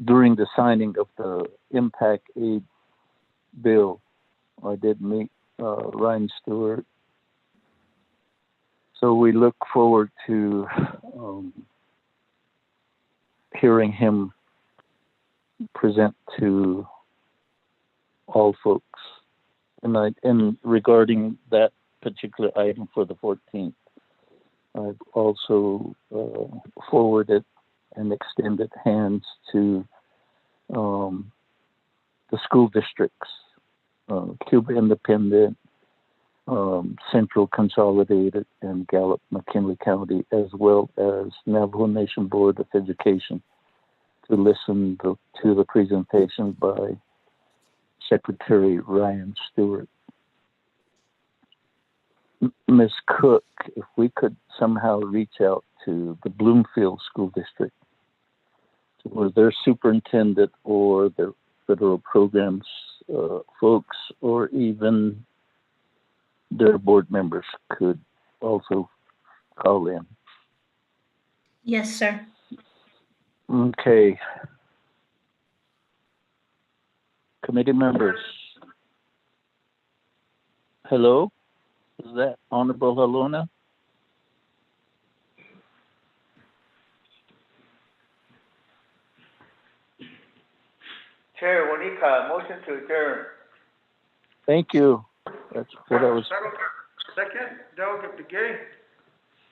during the signing of the impact aid bill, I did meet Ryan Stewart. So we look forward to hearing him present to all folks. And regarding that particular item for the 14th, I've also forwarded and extended hands to the school districts, Cuba Independent, Central Consolidated, and Gallup McKinley County, as well as Navajo Nation Board of Education, to listen to the presentation by Secretary Ryan Stewart. Ms. Cook, if we could somehow reach out to the Bloomfield School District, or their superintendent or their federal programs folks, or even their board members could also call in. Yes, sir. Okay. Committee members. Hello? Is that Honorable Halona? Chair Wanika, motion to adjourn. Thank you. That's what I was. Second, Delegate Begay.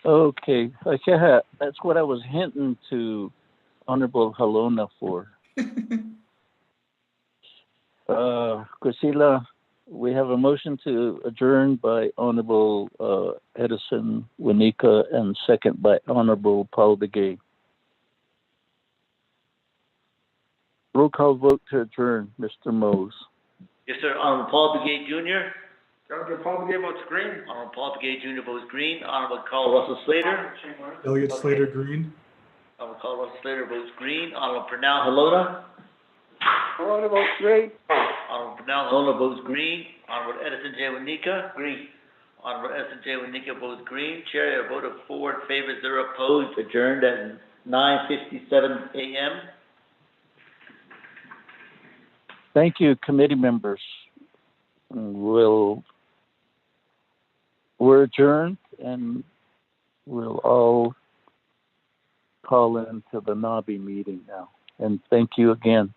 Okay. Yeah, that's what I was hinting to Honorable Halona for. Priscilla, we have a motion to adjourn by Honorable Edison Wanika and second by Honorable Paul Begay. Roll call vote to adjourn, Mr. Mose. Yes, sir. Honorable Paul Begay Jr. Delegate Paul Begay votes green. Honorable Paul Begay Jr. votes green. Honorable Carl Russell Slater. Delegate Slater green. Honorable Carl Russell Slater votes green. Honorable Pernell Halona. Halona votes green. Honorable Pernell Halona votes green. Honorable Edison J. Wanika. Green. Honorable Edison J. Wanika votes green. Chair, a vote of 4 in favor, 0 opposed. Adjourned at 9:57 a.m. Thank you, committee members. We're adjourned, and we'll all call into the NABI meeting now. And thank you again.